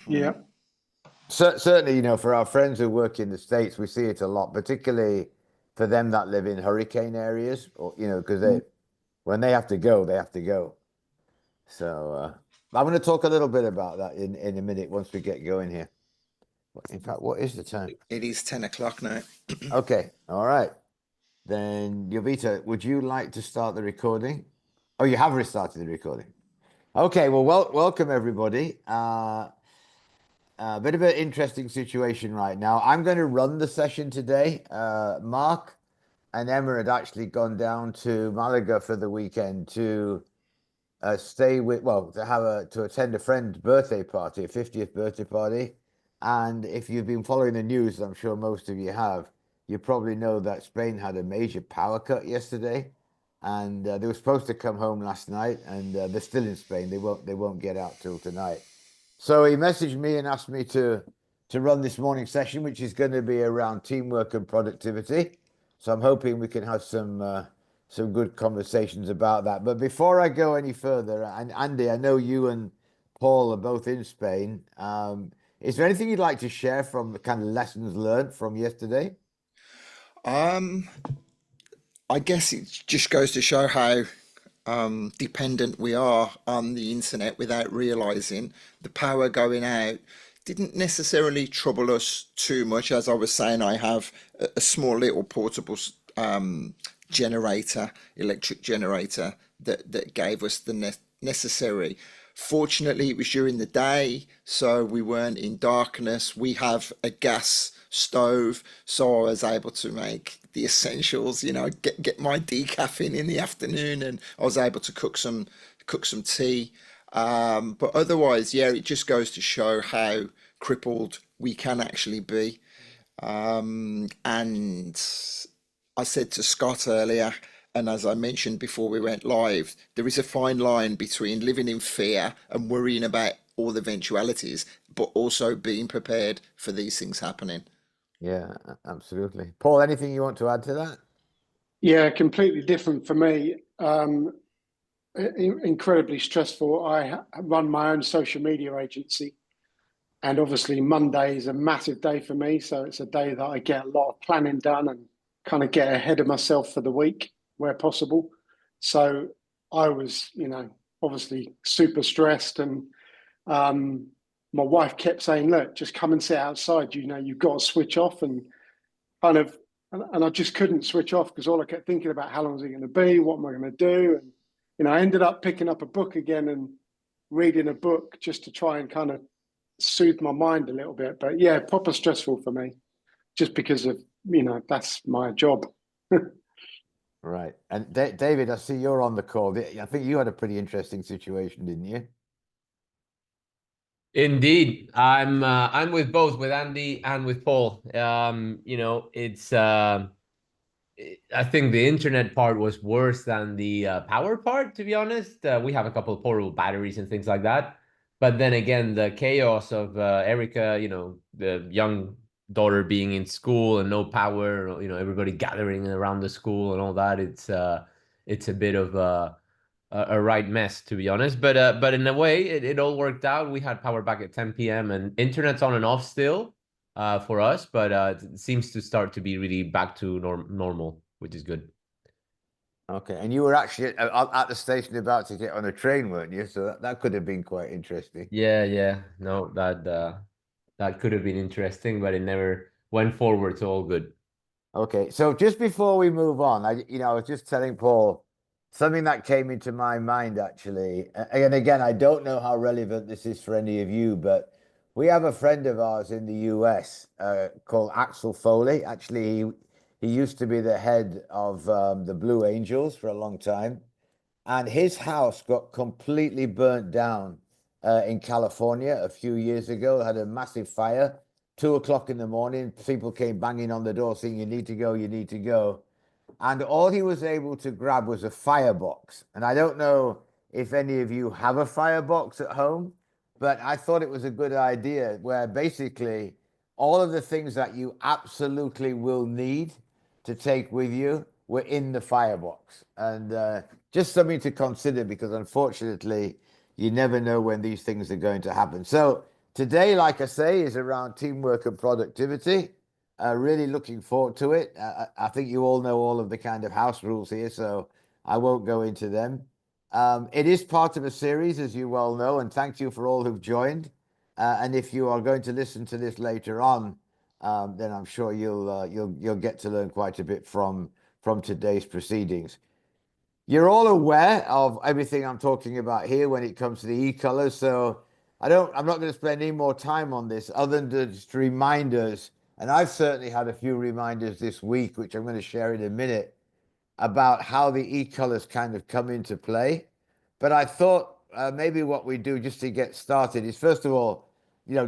Yeah. Certainly, for our friends who work in the States, we see it a lot, particularly for them that live in hurricane areas, or because when they have to go, they have to go. So I'm going to talk a little bit about that in a minute once we get going here. In fact, what is the time? It is 10 o'clock now. Okay, all right. Then, Jovita, would you like to start the recording? Oh, you have restarted the recording. Okay, well, welcome everybody. A bit of an interesting situation right now. I'm going to run the session today. Mark and Emma had actually gone down to Malaga for the weekend to to attend a friend's birthday party, a 50th birthday party. And if you've been following the news, I'm sure most of you have, you probably know that Spain had a major power cut yesterday, and they were supposed to come home last night, and they're still in Spain. They won't get out till tonight. So he messaged me and asked me to run this morning session, which is going to be around teamwork and productivity. So I'm hoping we can have some good conversations about that. But before I go any further, and Andy, I know you and Paul are both in Spain. Is there anything you'd like to share from the kind of lessons learned from yesterday? Um, I guess it just goes to show how dependent we are on the internet without realizing the power going out didn't necessarily trouble us too much. As I was saying, I have a small little portable generator, electric generator that gave us the necessary. Fortunately, it was during the day, so we weren't in darkness. We have a gas stove, so I was able to make the essentials, get my decaf in the afternoon, and I was able to cook some tea. But otherwise, yeah, it just goes to show how crippled we can actually be. And I said to Scott earlier, and as I mentioned before we went live, there is a fine line between living in fear and worrying about all the eventualities, but also being prepared for these things happening. Yeah, absolutely. Paul, anything you want to add to that? Yeah, completely different for me. Incredibly stressful. Run my own social media agency, and obviously Monday is a massive day for me. So it's a day that I get a lot of planning done and kind of get ahead of myself for the week where possible. So I was, obviously super stressed, and my wife kept saying, "Look, just come and sit outside. You've got to switch off," and kind of, and I just couldn't switch off because all I kept thinking about how long is it going to be, what am I going to do, and I ended up picking up a book again and reading a book just to try and kind of soothe my mind a little bit. But yeah, proper stressful for me, just because of that's my job. Right. And David, I see you're on the call. I think you had a pretty interesting situation, didn't you? Indeed, I'm with both, with Andy and with Paul. It's I think the internet part was worse than the power part, to be honest. We have a couple of portable batteries and things like that. But then again, the chaos of Erica, the young daughter being in school and no power, everybody gathering around the school and all that. It's a bit of a right mess, to be honest. But in a way, it all worked out. We had power back at 10 p.m. and internet's on and off still for us, but it seems to start to be really back to normal, which is good. Okay, and you were actually at the station about to get on a train, weren't you? So that could have been quite interesting. Yeah. No, that could have been interesting, but it never went forward, so all good. Okay, so just before we move on, I was just telling Paul something that came into my mind actually. And again, I don't know how relevant this is for any of you, but we have a friend of ours in the US called Axel Foley. Actually, he used to be the head of the Blue Angels for a long time, and his house got completely burnt down in California a few years ago. It had a massive fire. 2 o'clock in the morning, people came banging on the door saying, "You need to go, you need to go." And all he was able to grab was a firebox. And I don't know if any of you have a firebox at home, but I thought it was a good idea where basically all of the things that you absolutely will need to take with you were in the firebox. And just something to consider because unfortunately, you never know when these things are going to happen. So Today, like I say, is around teamwork and productivity. Really looking forward to it. I think you all know all of the kind of house rules here, so I won't go into them. It is part of a series, as you well know, and thank you for all who've joined. And if you are going to listen to this later on, then I'm sure you'll get to learn quite a bit from today's proceedings. You're all aware of everything I'm talking about here when it comes to the e-colors, so I'm not going to spend any more time on this other than just reminders, and I've certainly had a few reminders this week, which I'm going to share in a minute, about how the e-colors kind of come into play. But I thought maybe what we do just to get started is, first of all,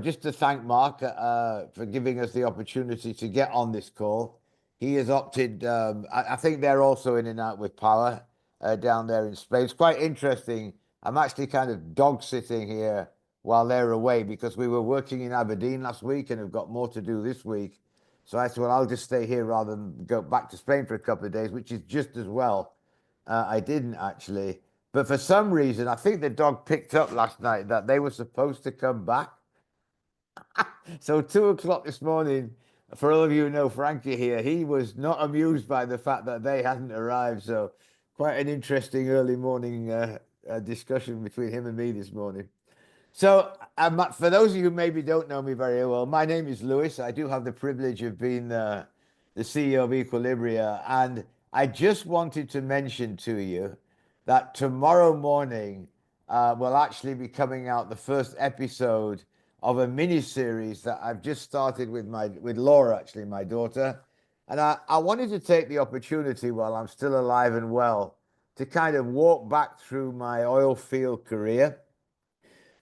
just to thank Mark for giving us the opportunity to get on this call. He has opted, I think they're also in and out with power down there in Spain. It's quite interesting. I'm actually kind of dog sitting here while they're away because we were working in Aberdeen last week and have got more to do this week. So I said, well, I'll just stay here rather than go back to Spain for a couple of days, which is just as well. I didn't actually. But for some reason, I think the dog picked up last night that they were supposed to come back. So 2 o'clock this morning, for all of you who know Frankie here, he was not amused by the fact that they hadn't arrived. So quite an interesting early morning discussion between him and me this morning. So for those of you who maybe don't know me very well, my name is Lewis. I do have the privilege of being the CEO of Equilibria. And I just wanted to mention to you that tomorrow morning will actually be coming out the first episode of a mini-series that I've just started with Laura, actually, my daughter. And I wanted to take the opportunity while I'm still alive and well to kind of walk back through my oil field career.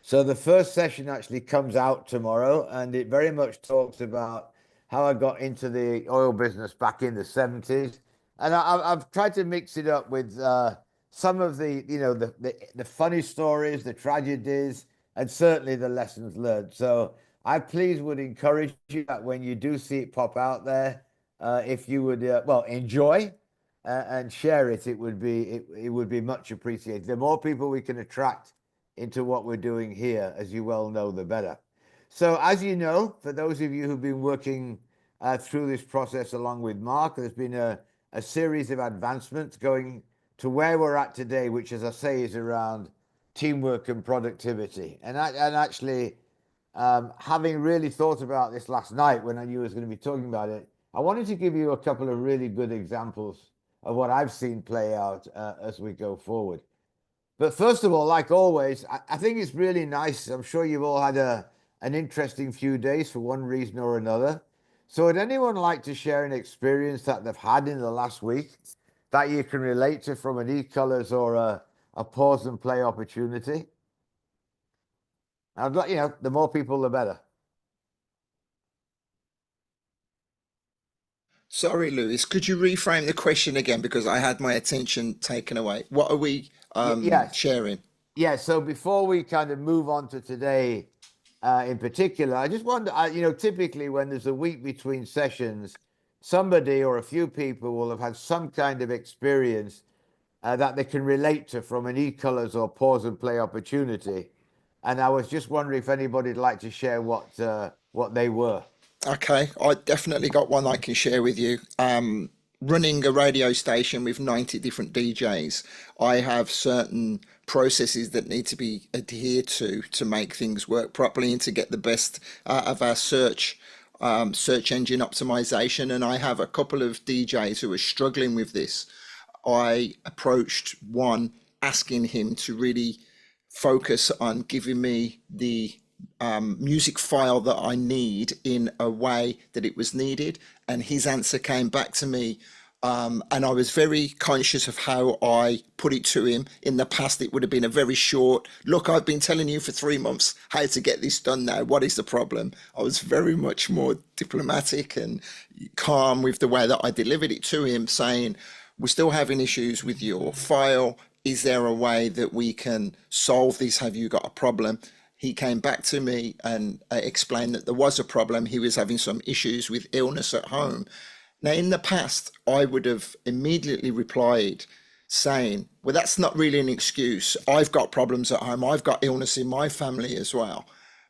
So the first session actually comes out tomorrow, and it very much talks about how I got into the oil business back in the 70s. And I've tried to mix it up with some of the, the funny stories, the tragedies, and certainly the lessons learned. So I please would encourage you that when you do see it pop out there, if you would, enjoy and share it, it would be much appreciated. The more people we can attract into what we're doing here, as you well know, the better. So as you know, for those of you who've been working through this process along with Mark, there's been a series of advancements going to where we're at today, which, as I say, is around teamwork and productivity. And actually, having really thought about this last night when I knew I was going to be talking about it, I wanted to give you a couple of really good examples of what I've seen play out as we go forward. But first of all, like always, I think it's really nice. I'm sure you've all had an interesting few days for one reason or another. So would anyone like to share an experience that they've had in the last week that you can relate to from an e-colors or a pause and play opportunity? I'd like, the more people, the better. Sorry, Lewis, could you reframe the question again? Because I had my attention taken away. What are we Yes. sharing? Yeah, so before we kind of move on to today in particular, I just wonder, typically when there's a week between sessions, somebody or a few people will have had some kind of experience that they can relate to from an e-colors or pause and play opportunity. And I was just wondering if anybody'd like to share what they were. Okay, I definitely got one I can share with you. Running a radio station with 90 different DJs, I have certain processes that need to be adhered to make things work properly and to get the best out of our search engine optimization. And I have a couple of DJs who are struggling with this. I approached one asking him to really focus on giving me the music file that I need in a way that it was needed. And his answer came back to me. And I was very conscious of how I put it to him. In the past, it would have been a very short, look, I've been telling you for 3 months how to get this done now. What is the problem? I was very much more diplomatic and calm with the way that I delivered it to him, saying, we're still having issues with your file. Is there a way that we can solve this? Have you got a problem? He came back to me and explained that there was a problem. He was having some issues with illness at home. Now, in the past, I would have immediately replied saying, well, that's not really an excuse. I've got problems at home. I've got illness in my family as well.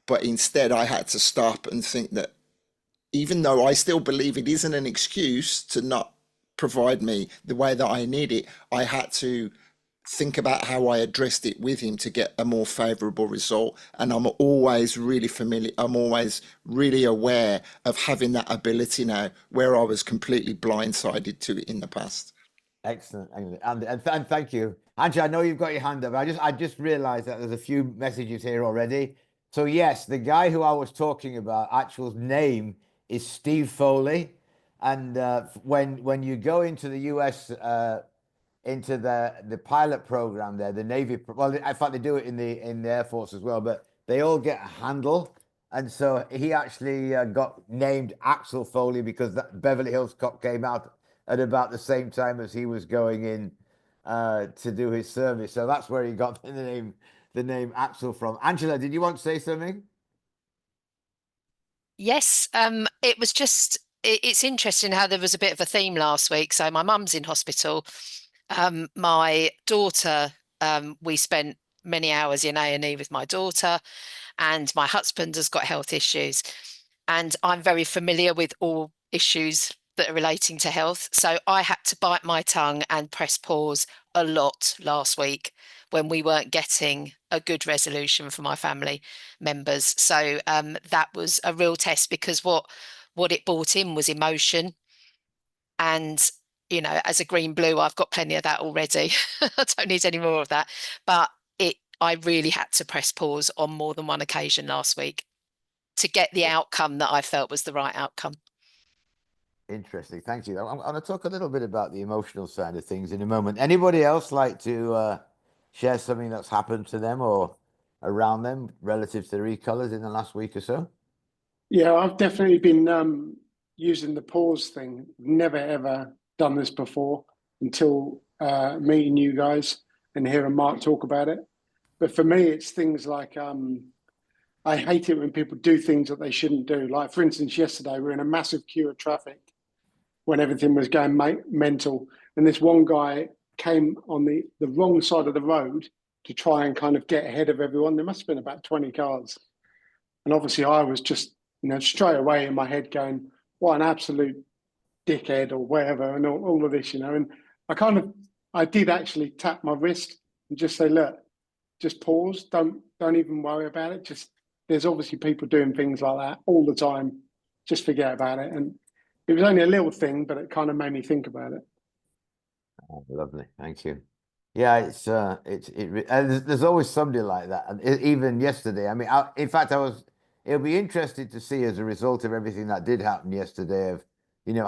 But instead, I had to stop and think that even though I still believe it isn't an excuse to not provide me the way that I need it, I had to think about how I addressed it with him to get a more favorable result. And I'm always really familiar, I'm always really aware of having that ability now where I was completely blindsided to it in the past. Excellent, excellent. And thank you, Angela. I know you've got your hand up. I just realised that there's a few messages here already. So yes, the guy who I was talking about, actual name is Steve Foley, and when you go into the US, into the pilot program there, the Navy. Well, in fact, they do it in the Air Force as well, but they all get a handle. And so he actually got named Axel Foley because that Beverly Hills Cop came out at about the same time as he was going in to do his service. So that's where he got the name Axel from. Angela, did you want to say something? Yes, it was just it's interesting how there was a bit of a theme last week. So my mum's in hospital. My daughter, we spent many hours in A&E with my daughter, and my husband has got health issues. And I'm very familiar with all issues that are relating to health. So I had to bite my tongue and press pause a lot last week when we weren't getting a good resolution for my family members. So that was a real test because what it brought in was emotion. And, you know, as a green blue, I've got plenty of that already. I don't need any more of that. But I really had to press pause on more than one occasion last week to get the outcome that I felt was the right outcome. Interesting. Thank you. I'm going to talk a little bit about the emotional side of things in a moment. Anybody else like to share something that's happened to them or around them relative to the recolors in the last week or so? Yeah, I've definitely been using the pause thing. Never ever done this before until meeting you guys and hearing Mark talk about it. But for me, it's things like I hate it when people do things that they shouldn't do. Like, for instance, yesterday we were in a massive queue of traffic when everything was going mental, and this one guy came on the wrong side of the road to try and kind of get ahead of everyone. There must have been about 20 cars. And obviously I was just, straight away in my head going, what an absolute dickhead or whatever, and all of this, and I did actually tap my wrist and just say, look, just pause. Don't even worry about it. Just, there's obviously people doing things like that all the time. Just forget about it. And it was only a little thing, but it kind of made me think about it. Oh, lovely. Thank you. Yeah, there's always somebody like that. And even yesterday, I mean, in fact, it'll be interesting to see as a result of everything that did happen yesterday of,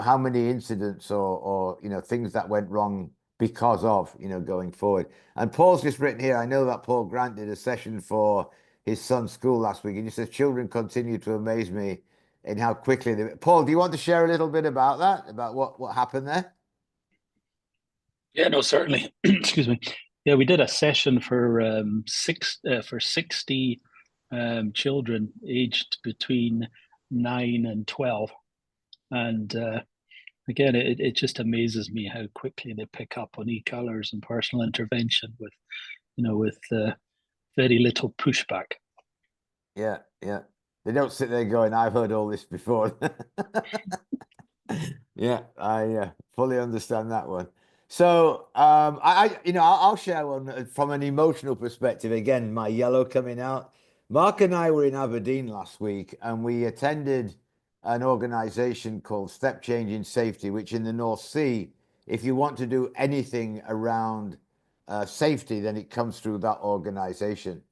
how many incidents or things that went wrong because of, going forward. And Paul's just written here, I know that Paul Grant did a session for his son's school last week, and he says, children continue to amaze me in how quickly Paul, do you want to share a little bit about that, about what happened there? Yeah, no, certainly. Excuse me. Yeah, we did a session for 60 children aged between 9 and 12, and again, it just amazes me how quickly they pick up on e-colors and personal intervention with very little pushback. Yeah, yeah. They don't sit there going, I've heard all this before. Yeah, I fully understand that one. So I'll share one from an emotional perspective. Again, my yellow coming out. Mark and I were in Aberdeen last week, and we attended an organization called Step Change in Safety, which in the North Sea, if you want to do anything around safety, then it comes through that organization.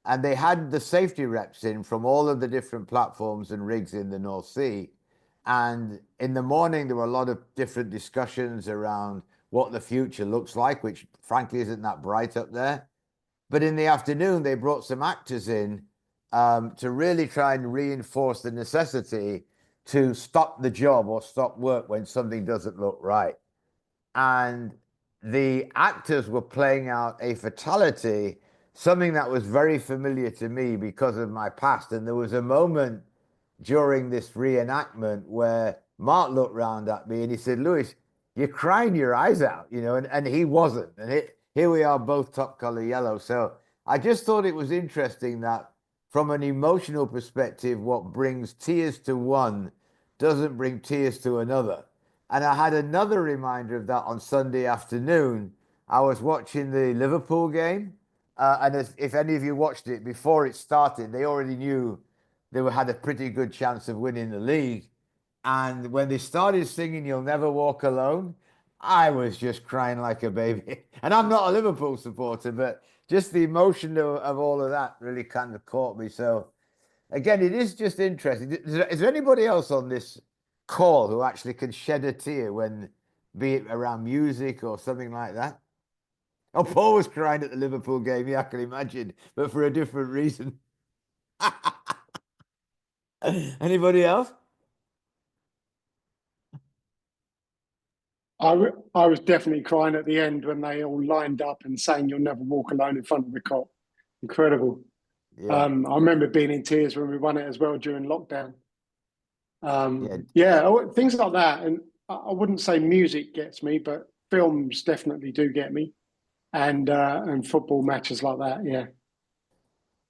And they had the safety reps in from all of the different platforms and rigs in the North Sea. And in the morning, there were a lot of different discussions around what the future looks like, which frankly isn't that bright up there. But in the afternoon, they brought some actors in to really try and reinforce the necessity to stop the job or stop work when something doesn't look right. And the actors were playing out a fatality, something that was very familiar to me because of my past. And there was a moment during this reenactment where Mark looked round at me and he said, Lewis, you're crying your eyes out, and he wasn't. And here we are, both top color yellow. So I just thought it was interesting that from an emotional perspective, what brings tears to one doesn't bring tears to another. And I had another reminder of that on Sunday afternoon. I was watching the Liverpool game, and if any of you watched it before it started, they already knew they had a pretty good chance of winning the league. And when they started singing "You'll Never Walk Alone," I was just crying like a baby. And I'm not a Liverpool supporter, but just the emotion of all of that really kind of caught me. So again, it is just interesting. Is there anybody else on this call who actually can shed a tear when, be it around music or something like that? Oh, Paul was crying at the Liverpool game. Yeah, I can imagine, but for a different reason. Anybody else? I was definitely crying at the end when they all lined up and saying "You'll never walk alone" in front of the cop. Incredible. Yeah. I remember being in tears when we won it as well during lockdown. Yeah. Things like that. And I wouldn't say music gets me, but films definitely do get me, and football matches like that. Yeah,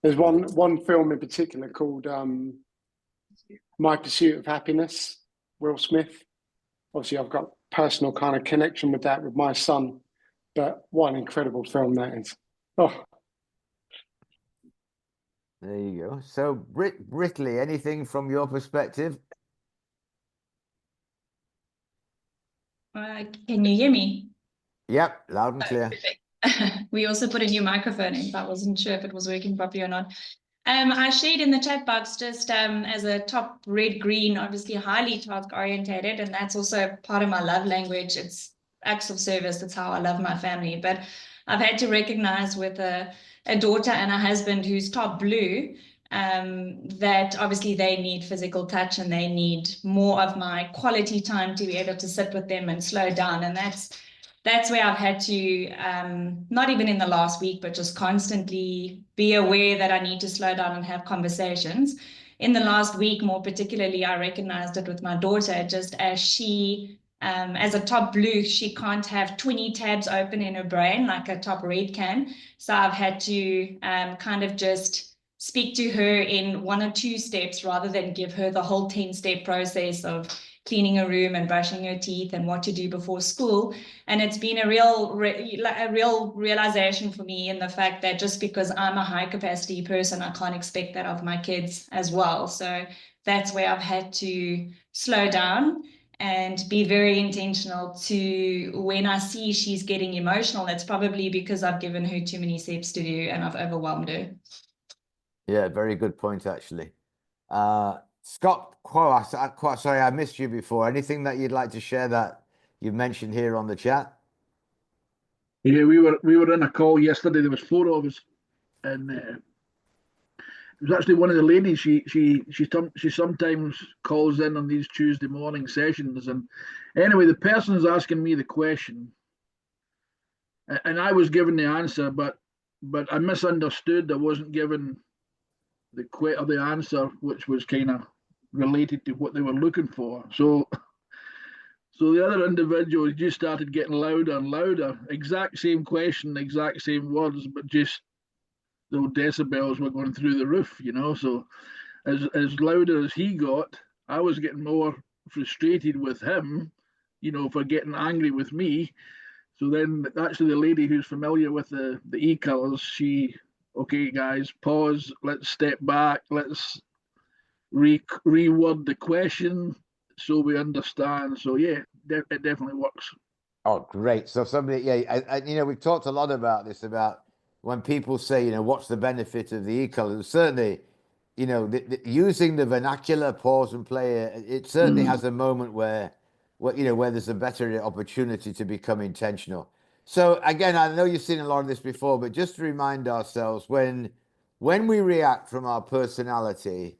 there's one film in particular called My Pursuit of Happiness. Will Smith. Obviously, I've got personal kind of connection with that with my son. But what an incredible film that is. Oh, There you go. So, Brickley, anything from your perspective? Can you hear me? Yep, loud and clear. Perfect. We also put a new microphone in, but I wasn't sure if it was working properly or not. I shared in the chat box just as a top red green, obviously highly task orientated, and that's also part of my love language. It's acts of service. That's how I love my family. But I've had to recognize with a daughter and a husband who's top blue, that obviously they need physical touch and they need more of my quality time to be able to sit with them and slow down. And that's where I've had to, not even in the last week, but just constantly be aware that I need to slow down and have conversations. In the last week, more particularly, I recognized it with my daughter, just as she, as a top blue, she can't have 20 tabs open in her brain like a top red can. So I've had to kind of just speak to her in 1 or 2 steps rather than give her the whole 10-step process of cleaning a room and brushing her teeth and what to do before school. And it's been a real realization for me in the fact that just because I'm a high capacity person, I can't expect that of my kids as well. So that's where I've had to slow down and be very intentional to when I see she's getting emotional, it's probably because I've given her too many steps to do and I've overwhelmed her. Yeah, very good point, actually. Scott, sorry, I missed you before. Anything that you'd like to share that you've mentioned here on the chat? Yeah, we were in a call yesterday. There was 4 of us, and it was actually one of the ladies. She sometimes calls in on these Tuesday morning sessions, and anyway, the person's asking me the question, and I was given the answer, but I misunderstood. I wasn't given the answer, which was kind of related to what they were looking for. So the other individual just started getting louder and louder. Exact same question, exact same words, but just the decibels were going through the roof, So as louder as he got, I was getting more frustrated with him, for getting angry with me. So then actually the lady who's familiar with the e-colors, okay guys, pause, let's step back, let's reword the question so we understand. So yeah, it definitely works. Oh, great. So somebody, yeah, we've talked a lot about this, about when people say, what's the benefit of the e-color? Certainly, using the vernacular pause and play, it certainly has a moment where there's a better opportunity to become intentional. So again, I know you've seen a lot of this before, but just to remind ourselves, when we react from our personality,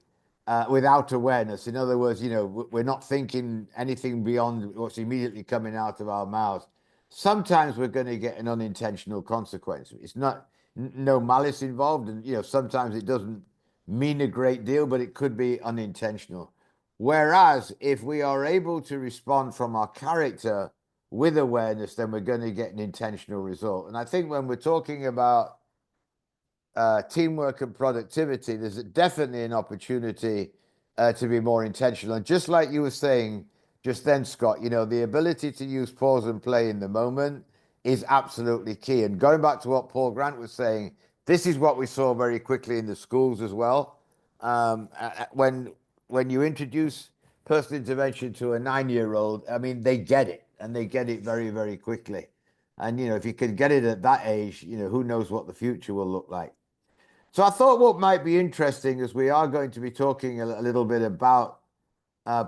without awareness, in other words, we're not thinking anything beyond what's immediately coming out of our mouths. Sometimes we're going to get an unintentional consequence. It's not no malice involved, and sometimes it doesn't mean a great deal, but it could be unintentional. Whereas if we are able to respond from our character with awareness, then we're going to get an intentional result. And I think when we're talking about teamwork and productivity, there's definitely an opportunity to be more intentional. And just like you were saying just then, Scott, you know, the ability to use pause and play in the moment is absolutely key. And going back to what Paul Grant was saying, this is what we saw very quickly in the schools as well. When you introduce personal intervention to a 9-year-old, I mean, they get it, and they get it very, very quickly. And, you know, if you can get it at that age, you know, who knows what the future will look like. So I thought what might be interesting is we are going to be talking a little bit about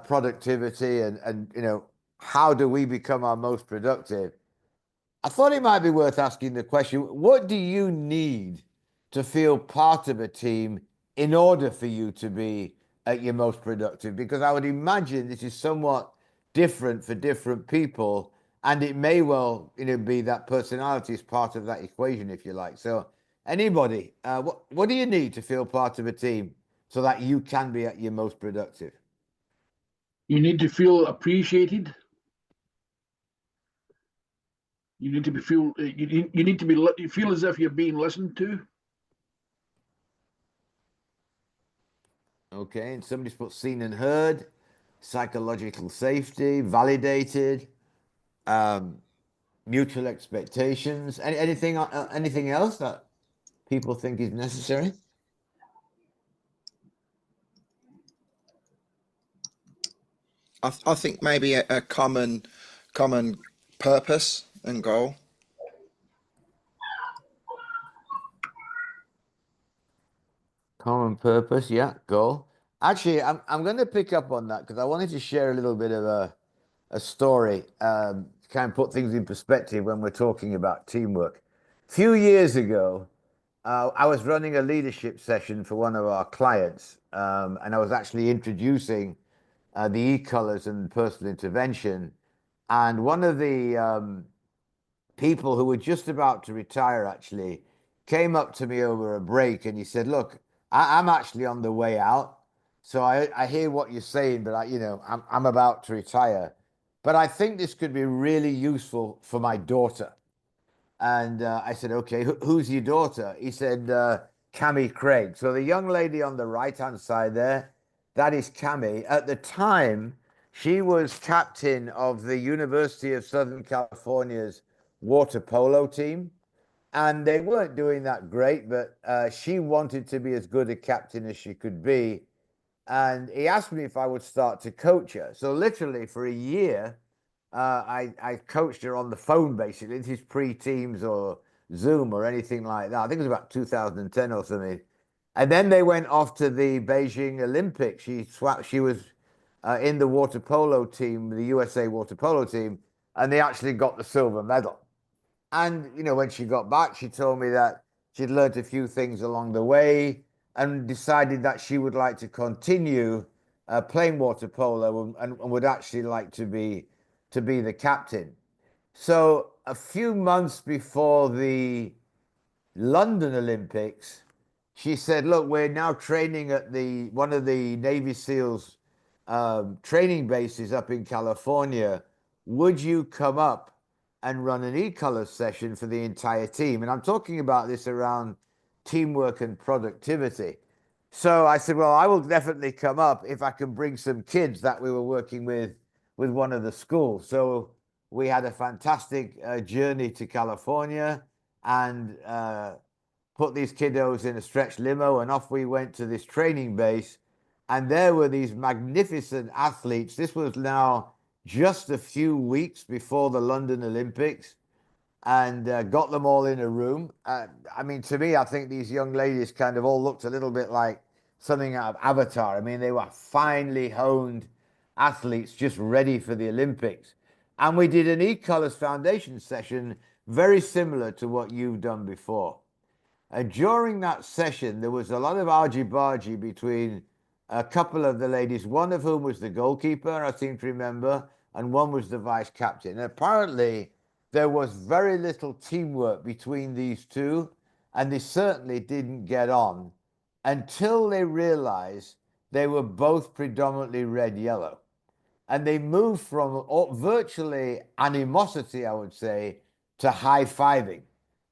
productivity and, you know, how do we become our most productive? I thought it might be worth asking the question, what do you need to feel part of a team in order for you to be at your most productive? Because I would imagine this is somewhat different for different people, and it may well, you know, be that personality is part of that equation, if you like. So anybody, what do you need to feel part of a team so that you can be at your most productive? You need to feel appreciated. You need to be feel. You need to be. You feel as if you're being listened to. Okay, and somebody's put seen and heard, psychological safety, validated, mutual expectations. Anything else that people think is necessary? I think maybe a common purpose and goal. Common purpose, yeah, goal. Actually, I'm going to pick up on that because I wanted to share a little bit of a story to kind of put things in perspective when we're talking about teamwork. A few years ago, I was running a leadership session for one of our clients, and I was actually introducing the e-colors and personal intervention. And one of the people who were just about to retire actually came up to me over a break and he said, "Look, I'm actually on the way out. So I hear what you're saying, but I'm about to retire. But I think this could be really useful for my daughter." And I said, "Okay, who's your daughter?" He said, "Cammy Craig." So the young lady on the right-hand side there, that is Cammy. At the time, she was captain of the University of Southern California's water polo team. And they weren't doing that great, but she wanted to be as good a captain as she could be. And he asked me if I would start to coach her. So literally for a year, I coached her on the phone, basically. This is pre-Teams or Zoom or anything like that. I think it was about 2010 or something. And then they went off to the Beijing Olympics. She was in the water polo team, the USA water polo team, and they actually got the silver medal. And, you know, when she got back, she told me that she'd learned a few things along the way and decided that she would like to continue playing water polo and would actually like to be the captain. So a few months before the London Olympics, she said, "Look, we're now training at one of the Navy SEALs training bases up in California. Would you come up and run an e-colors session for the entire team?" And I'm talking about this around teamwork and productivity. So I said, "Well, I will definitely come up if I can bring some kids that we were working with one of the schools." So we had a fantastic journey to California and put these kiddos in a stretch limo, and off we went to this training base. And there were these magnificent athletes. This was now just a few weeks before the London Olympics, and got them all in a room. I mean, to me, I think these young ladies kind of all looked a little bit like something out of Avatar. I mean, they were finely honed athletes just ready for the Olympics. And we did an e-colors foundation session very similar to what you've done before. During that session, there was a lot of argy-bargy between a couple of the ladies, one of whom was the goalkeeper, I seem to remember, and one was the vice captain. And apparently, there was very little teamwork between these two, and they certainly didn't get on until they realized they were both predominantly red-yellow. And they moved from virtually animosity, I would say, to high-fiving.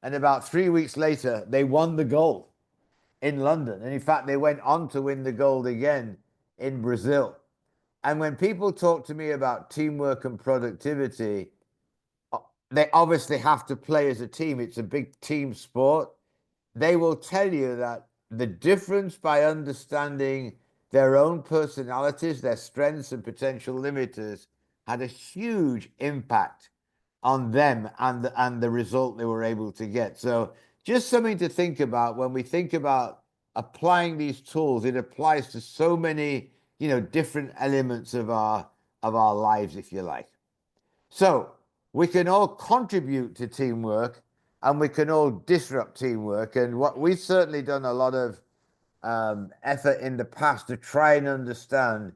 And about 3 weeks later, they won the gold. in London. And in fact, they went on to win the gold again in Brazil. And when people talk to me about teamwork and productivity, they obviously have to play as a team. It's a big team sport. They will tell you that the difference by understanding their own personalities, their strengths and potential limiters, had a huge impact on them and the result they were able to get. So just something to think about when we think about applying these tools. It applies to so many, different elements of our lives, if you like. So we can all contribute to teamwork and we can all disrupt teamwork. And what we've certainly done a lot of effort in the past to try and understand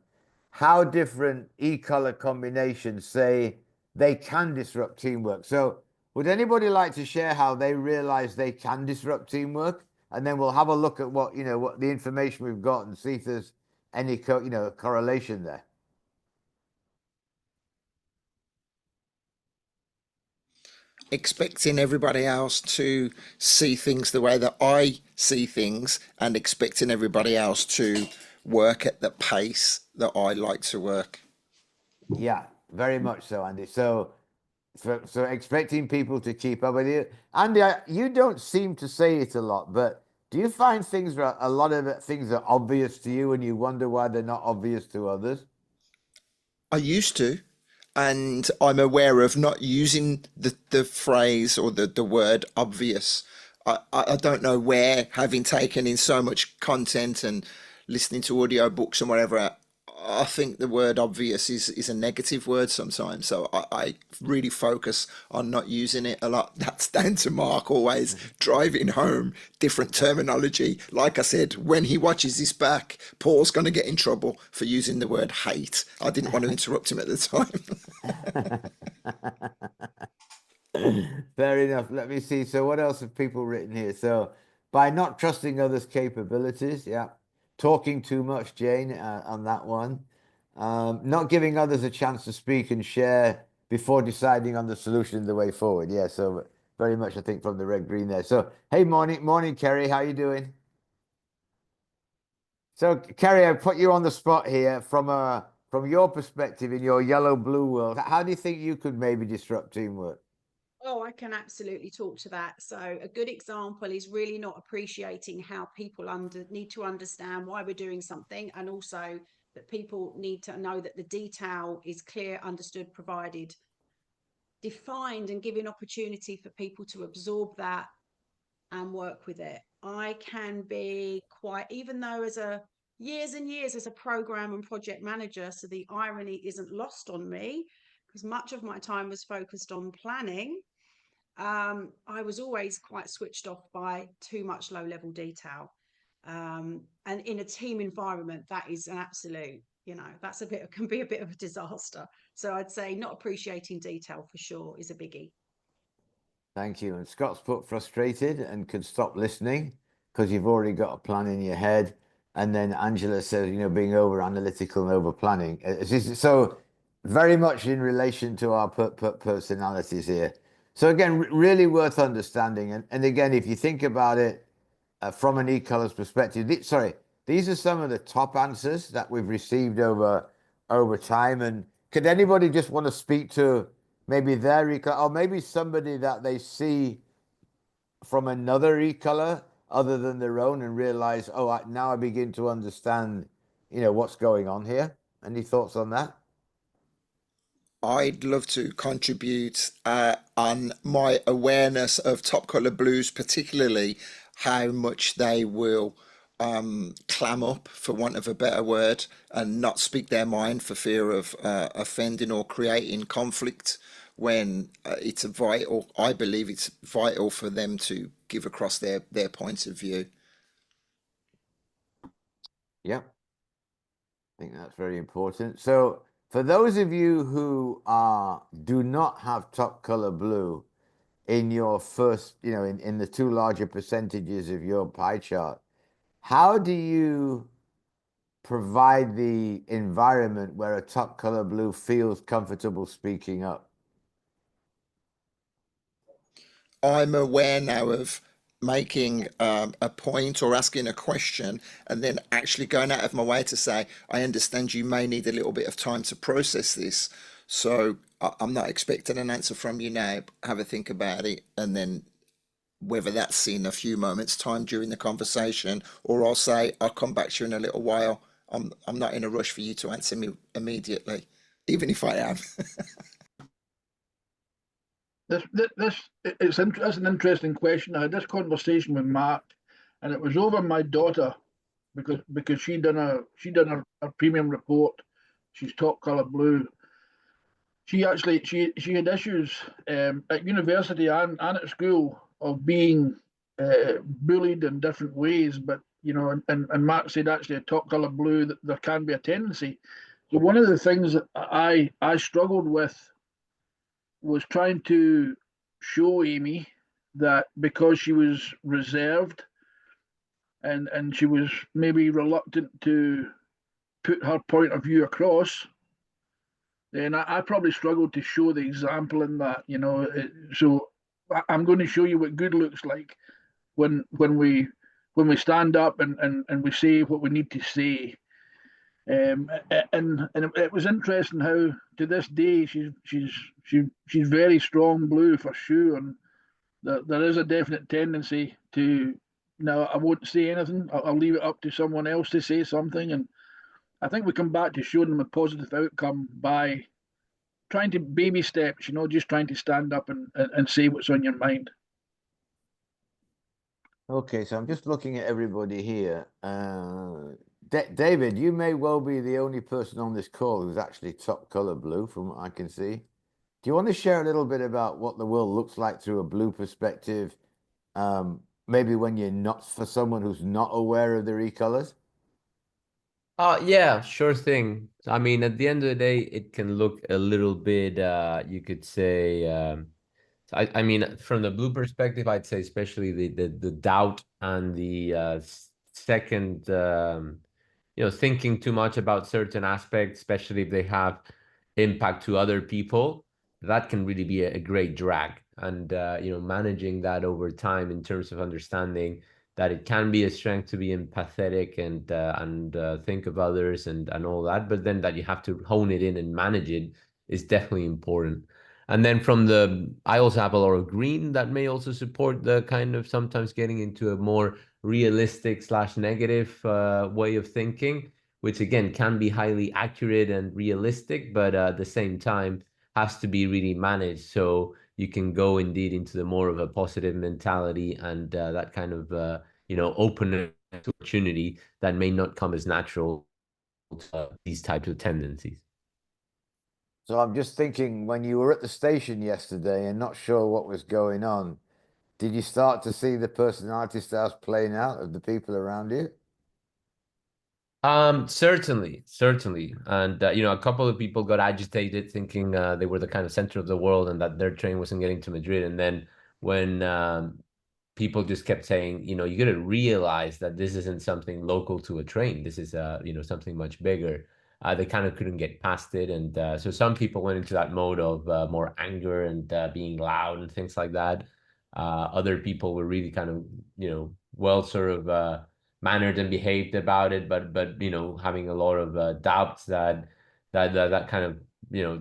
how different e-color combinations say they can disrupt teamwork. So would anybody like to share how they realize they can disrupt teamwork? And then we'll have a look at what the information we've got and see if there's any correlation there. Expecting everybody else to see things the way that I see things, and expecting everybody else to work at the pace that I like to work. Yeah, very much so, Andy. So expecting people to keep up with you. Andy, you don't seem to say it a lot, but do you find a lot of things are obvious to you and you wonder why they're not obvious to others? I used to, and I'm aware of not using the phrase or the word obvious. I don't know where, having taken in so much content and listening to audio books and whatever, I think the word obvious is a negative word sometimes. So I really focus on not using it a lot. That's down to Mark always driving home different terminology. Like I said, when he watches this back, Paul's going to get in trouble for using the word hate. I didn't want to interrupt him at the time. Fair enough. Let me see. So what else have people written here? So by not trusting others' capabilities, yeah. Talking too much, Jane, on that one. Not giving others a chance to speak and share before deciding on the solution, the way forward. Yeah, so very much, I think, from the red green there. So, hey, morning, Kerry. How you doing? So, Kerry, I put you on the spot here from your perspective in your yellow blue world. How do you think you could maybe disrupt teamwork? Oh, I can absolutely talk to that. So a good example is really not appreciating how people need to understand why we're doing something, and also that people need to know that the detail is clear, understood, provided, defined, and giving opportunity for people to absorb that and work with it. I can be quite, even though as a years and years as a program and project manager, so the irony isn't lost on me, because much of my time was focused on planning. I was always quite switched off by too much low-level detail. And in a team environment, that is an absolute, that's can be a bit of a disaster. So I'd say not appreciating detail for sure is a biggie. Thank you. And Scott's put frustrated and could stop listening because you've already got a plan in your head. And then Angela says, being over analytical and over planning. So very much in relation to our personalities here. So again, really worth understanding. And again, if you think about it from an e-colors perspective, these are some of the top answers that we've received over time. And could anybody just want to speak to maybe their e-color, or maybe somebody that they see from another e-color other than their own and realize, now I begin to understand, what's going on here? Any thoughts on that? I'd love to contribute on my awareness of top color blues, particularly how much they will clam up, for want of a better word, and not speak their mind for fear of offending or creating conflict, when I believe it's vital for them to give across their points of view. Yeah, I think that's very important. So for those of you who do not have top color blue in your first, in the two larger percentages of your pie chart, how do you provide the environment where a top color blue feels comfortable speaking up? I'm aware now of making a point or asking a question and then actually going out of my way to say, I understand you may need a little bit of time to process this. So I'm not expecting an answer from you now. Have a think about it. And then whether that's in a few moments time during the conversation, or I'll say, I'll come back to you in a little while. I'm not in a rush for you to answer me immediately, even if I am. That's an interesting question. I had this conversation with Mark, and it was over my daughter because she done a premium report. She's top color blue. She actually she had issues at university and at school of being bullied in different ways. But and Mark said actually a top color blue that there can be a tendency. So one of the things that I struggled with was trying to show Amy that because she was reserved and she was maybe reluctant to put her point of view across, then I probably struggled to show the example in that, So I'm going to show you what good looks like when we stand up and we say what we need to say. And it was interesting how to this day she's very strong blue for sure, and there is a definite tendency to no, I won't say anything. I'll leave it up to someone else to say something, and I think we come back to showing them a positive outcome by trying to baby steps, just trying to stand up and say what's on your mind. Okay, so I'm just looking at everybody here. David, you may well be the only person on this call who's actually top color blue from what I can see. Do you want to share a little bit about what the world looks like through a blue perspective? Maybe when you're not, for someone who's not aware of their e-colors? Yeah, sure thing. I mean, at the end of the day, it can look a little bit, you could say, I mean, from the blue perspective, I'd say especially the doubt and the second, thinking too much about certain aspects, especially if they have impact to other people, that can really be a great drag. And managing that over time in terms of understanding that it can be a strength to be empathetic and think of others and all that, but then that you have to hone it in and manage it is definitely important. And then I also have a lot of green that may also support the kind of sometimes getting into a more realistic / negative way of thinking, which again can be highly accurate and realistic, but at the same time has to be really managed. So you can go indeed into the more of a positive mentality and that kind of, openness to opportunity that may not come as natural to these types of tendencies. So I'm just thinking, when you were at the station yesterday and not sure what was going on, did you start to see the personality styles playing out of the people around you? Certainly. And, a couple of people got agitated thinking they were the kind of center of the world and that their train wasn't getting to Madrid. And then when people just kept saying, you got to realize that this isn't something local to a train. This is, something much bigger. They kind of couldn't get past it. And so some people went into that mode of more anger and being loud and things like that. Other people were really kind of, well, sort of mannered and behaved about it, but having a lot of doubts that kind of,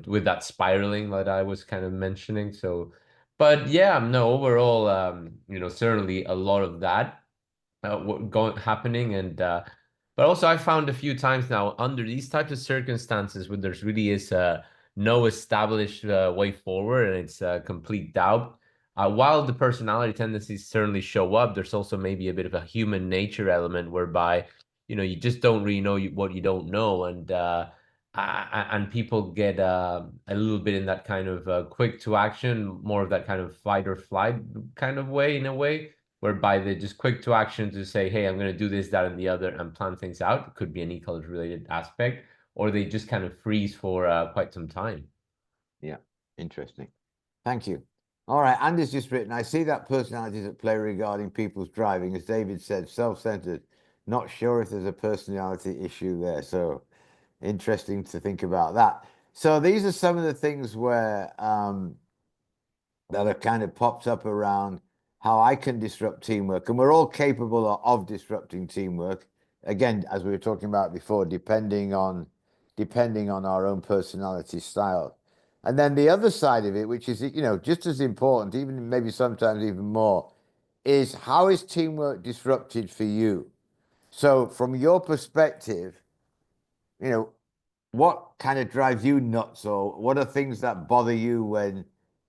with that spiraling that I was kind of mentioning. So, but yeah, no, overall, certainly a lot of that happening. And but also I found a few times now under these types of circumstances where there's really is no established way forward and it's complete doubt. While the personality tendencies certainly show up, there's also maybe a bit of a human nature element whereby you just don't really know what you don't know, and people get a little bit in that kind of quick to action, more of that kind of fight or flight kind of way, in a way, whereby they're just quick to action to say, hey, I'm going to do this, that, and the other, and plan things out. It could be an e-colors related aspect, or they just kind of freeze for quite some time. Yeah, interesting. Thank you. All right, Andy's just written, I see that personalities at play regarding people's driving, as David said, self-centered. Not sure if there's a personality issue there. So interesting to think about that. So these are some of the things where that have kind of popped up around how I can disrupt teamwork, and we're all capable of disrupting teamwork. Again, as we were talking about before, depending on our own personality style. And then the other side of it, which is, you know, just as important, even maybe sometimes even more, is how is teamwork disrupted for you? So from your perspective, you know, what kind of drives you nuts, or what are things that bother you when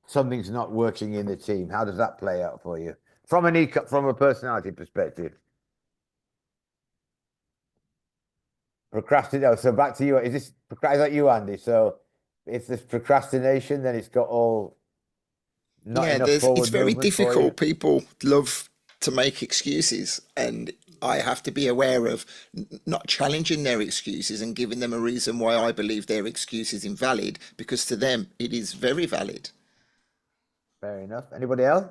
something's not working in the team? How does that play out for you from from a personality perspective? Procrastinate. So back to you. Is that you, Andy? So if there's procrastination, then it's got all not Yeah, enough it's forward very movement for you. difficult. People love to make excuses, and I have to be aware of not challenging their excuses and giving them a reason why I believe their excuse is invalid, because to them it is very valid. Fair enough. Anybody else?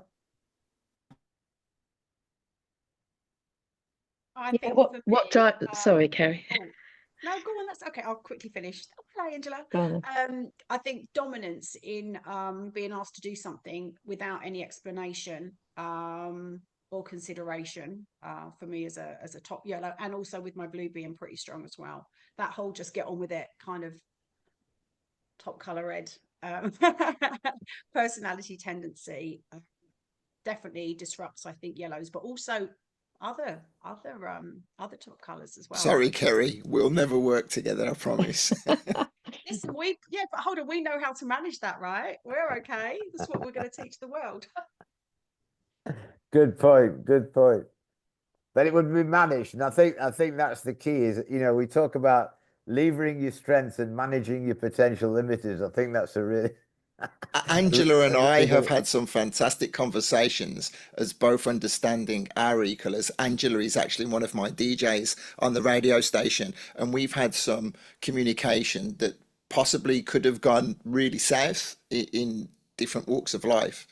I Yeah, think what for what me, drive? Sorry, Kerry. oh, no, go on. That's okay. I'll quickly finish. Play, Angela. Go on then. I think dominance in being asked to do something without any explanation or consideration for me as a top yellow, and also with my blue being pretty strong as well. That whole just get on with it kind of top color red personality tendency definitely disrupts, I think, yellows, but also other top colors as well. Sorry, Kerry, we'll never work together, I promise. Listen, but hold on, we know how to manage that, right? We're okay. That's what we're going to teach the world. Good point. Good point. But it would be managed, and I think that's the key. Is, you know, we talk about levering your strengths and managing your potential limiters. I think that's a really Angela and a I really have good. had some fantastic conversations as both understanding our equalers. Angela is actually one of my DJs on the radio station, and we've had some communication that possibly could have gone really south in different walks of life.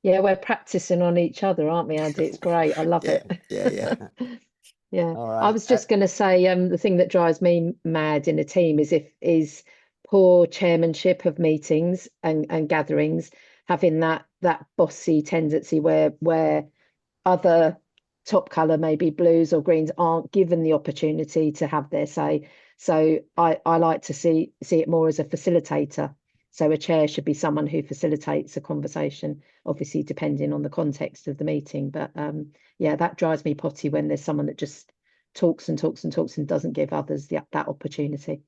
Yeah, we're practicing on each other, aren't we, Andy? It's great. I love Yeah, it. yeah. Yeah. All I right. was just going to say, the thing that drives me mad in a team is poor chairmanship of meetings and gatherings, having that bossy tendency where other top color, maybe blues or greens, aren't given the opportunity to have their say. So I like to see it more as a facilitator. So a chair should be someone who facilitates a conversation, obviously depending on the context of the meeting. But yeah, that drives me potty when there's someone that just talks and talks and talks and doesn't give others that opportunity.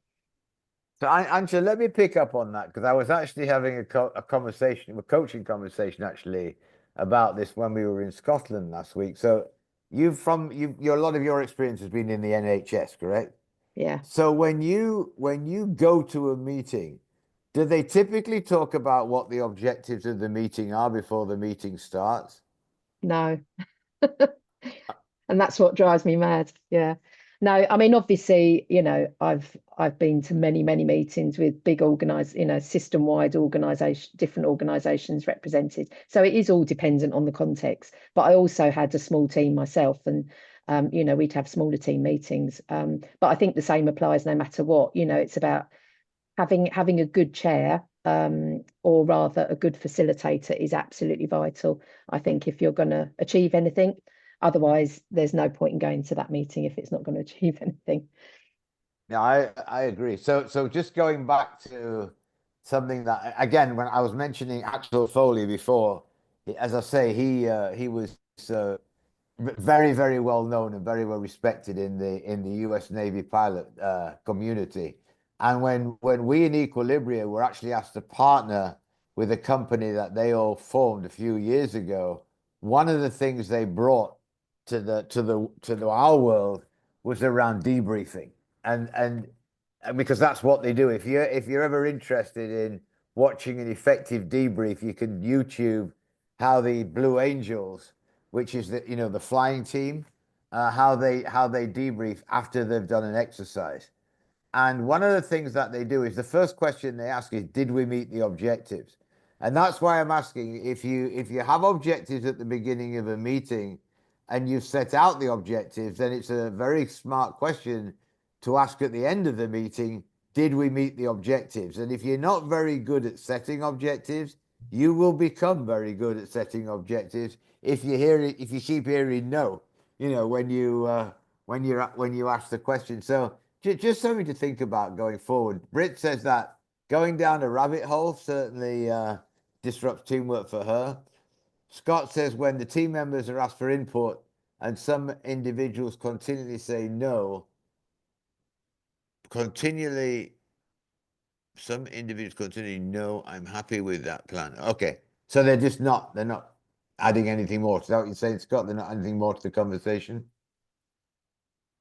So, Angela, let me pick up on that, because I was actually having a conversation, a coaching conversation actually, about this when we were in Scotland last week. So, a lot of your experience has been in the NHS, correct? Yeah. So when you go to a meeting, do they typically talk about what the objectives of the meeting are before the meeting starts? No. And that's what drives me mad. Yeah. No, I mean, obviously, I've been to many, many meetings with big system-wide organization, different organizations represented. So it is all dependent on the context. But I also had a small team myself, and we'd have smaller team meetings. But I think the same applies no matter what. It's about having a good chair, or rather a good facilitator, is absolutely vital, I think, if you're going to achieve anything. Otherwise, there's no point in going to that meeting if it's not going to achieve anything. Yeah, I agree. So just going back to something that, again, when I was mentioning Axel Foley before, as I say, he was very, very well known and very well respected in the US Navy pilot community. And when we in Equilibria were actually asked to partner with a company that they all formed a few years ago, one of the things they brought to our world was around debriefing. And because that's what they do. If you're ever interested in watching an effective debrief, you can YouTube how the Blue Angels, which is the flying team, how they debrief after they've done an exercise. And one of the things that they do is the first question they ask is, did we meet the objectives? And that's why I'm asking, if you have objectives at the beginning of a meeting and you've set out the objectives, then it's a very smart question to ask at the end of the meeting, did we meet the objectives? And if you're not very good at setting objectives, you will become very good at setting objectives if you keep hearing no, when you ask the question. So just something to think about going forward. Britt says that going down a rabbit hole certainly disrupts teamwork for her. Scott says when the team members are asked for input and some individuals continually say no, some individuals continually no, I'm happy with that plan. Okay, so they're not adding anything more. Is that what you're saying, Scott? They're not adding more to the conversation?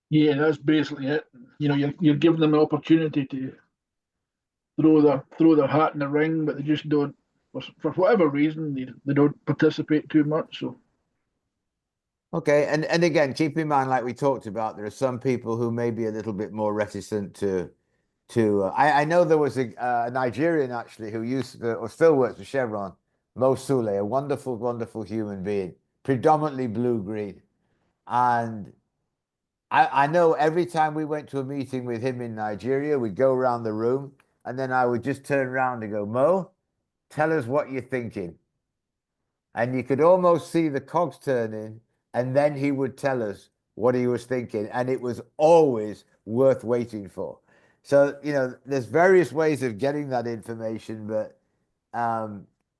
Yeah, that's basically it. You're giving them an opportunity to throw their hat in the ring, but they just don't. For whatever reason, they don't participate too much. So Okay, and again, keep in mind, like we talked about, there are some people who may be a little bit more reticent to. I know there was a Nigerian actually who used to, or still works for Chevron, Mo Sule, a wonderful, wonderful human being, predominantly blue-green. And I know every time we went to a meeting with him in Nigeria, we'd go around the room and then I would just turn around and go, Mo, tell us what you're thinking. And you could almost see the cogs turning, and then he would tell us what he was thinking, and it was always worth waiting for. So, there's various ways of getting that information, but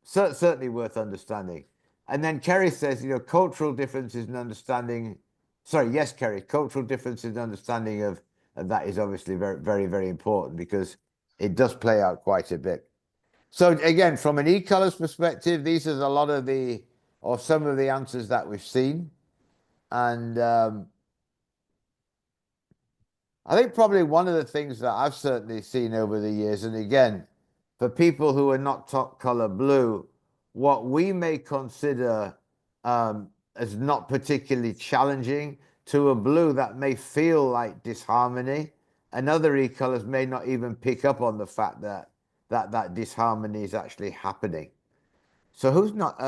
certainly worth understanding. And then Kerry says, cultural differences in understanding. Sorry, yes, Kerry, cultural differences in understanding of that is obviously very, very, very important because it does play out quite a bit. So again, from an e-colors perspective, these are a lot of or some of the answers that we've seen. And I think probably one of the things that I've certainly seen over the years, and again, for people who are not top color blue, what we may consider as not particularly challenging to a blue that may feel like disharmony, and other e-colors may not even pick up on the fact that disharmony is actually happening. So who's not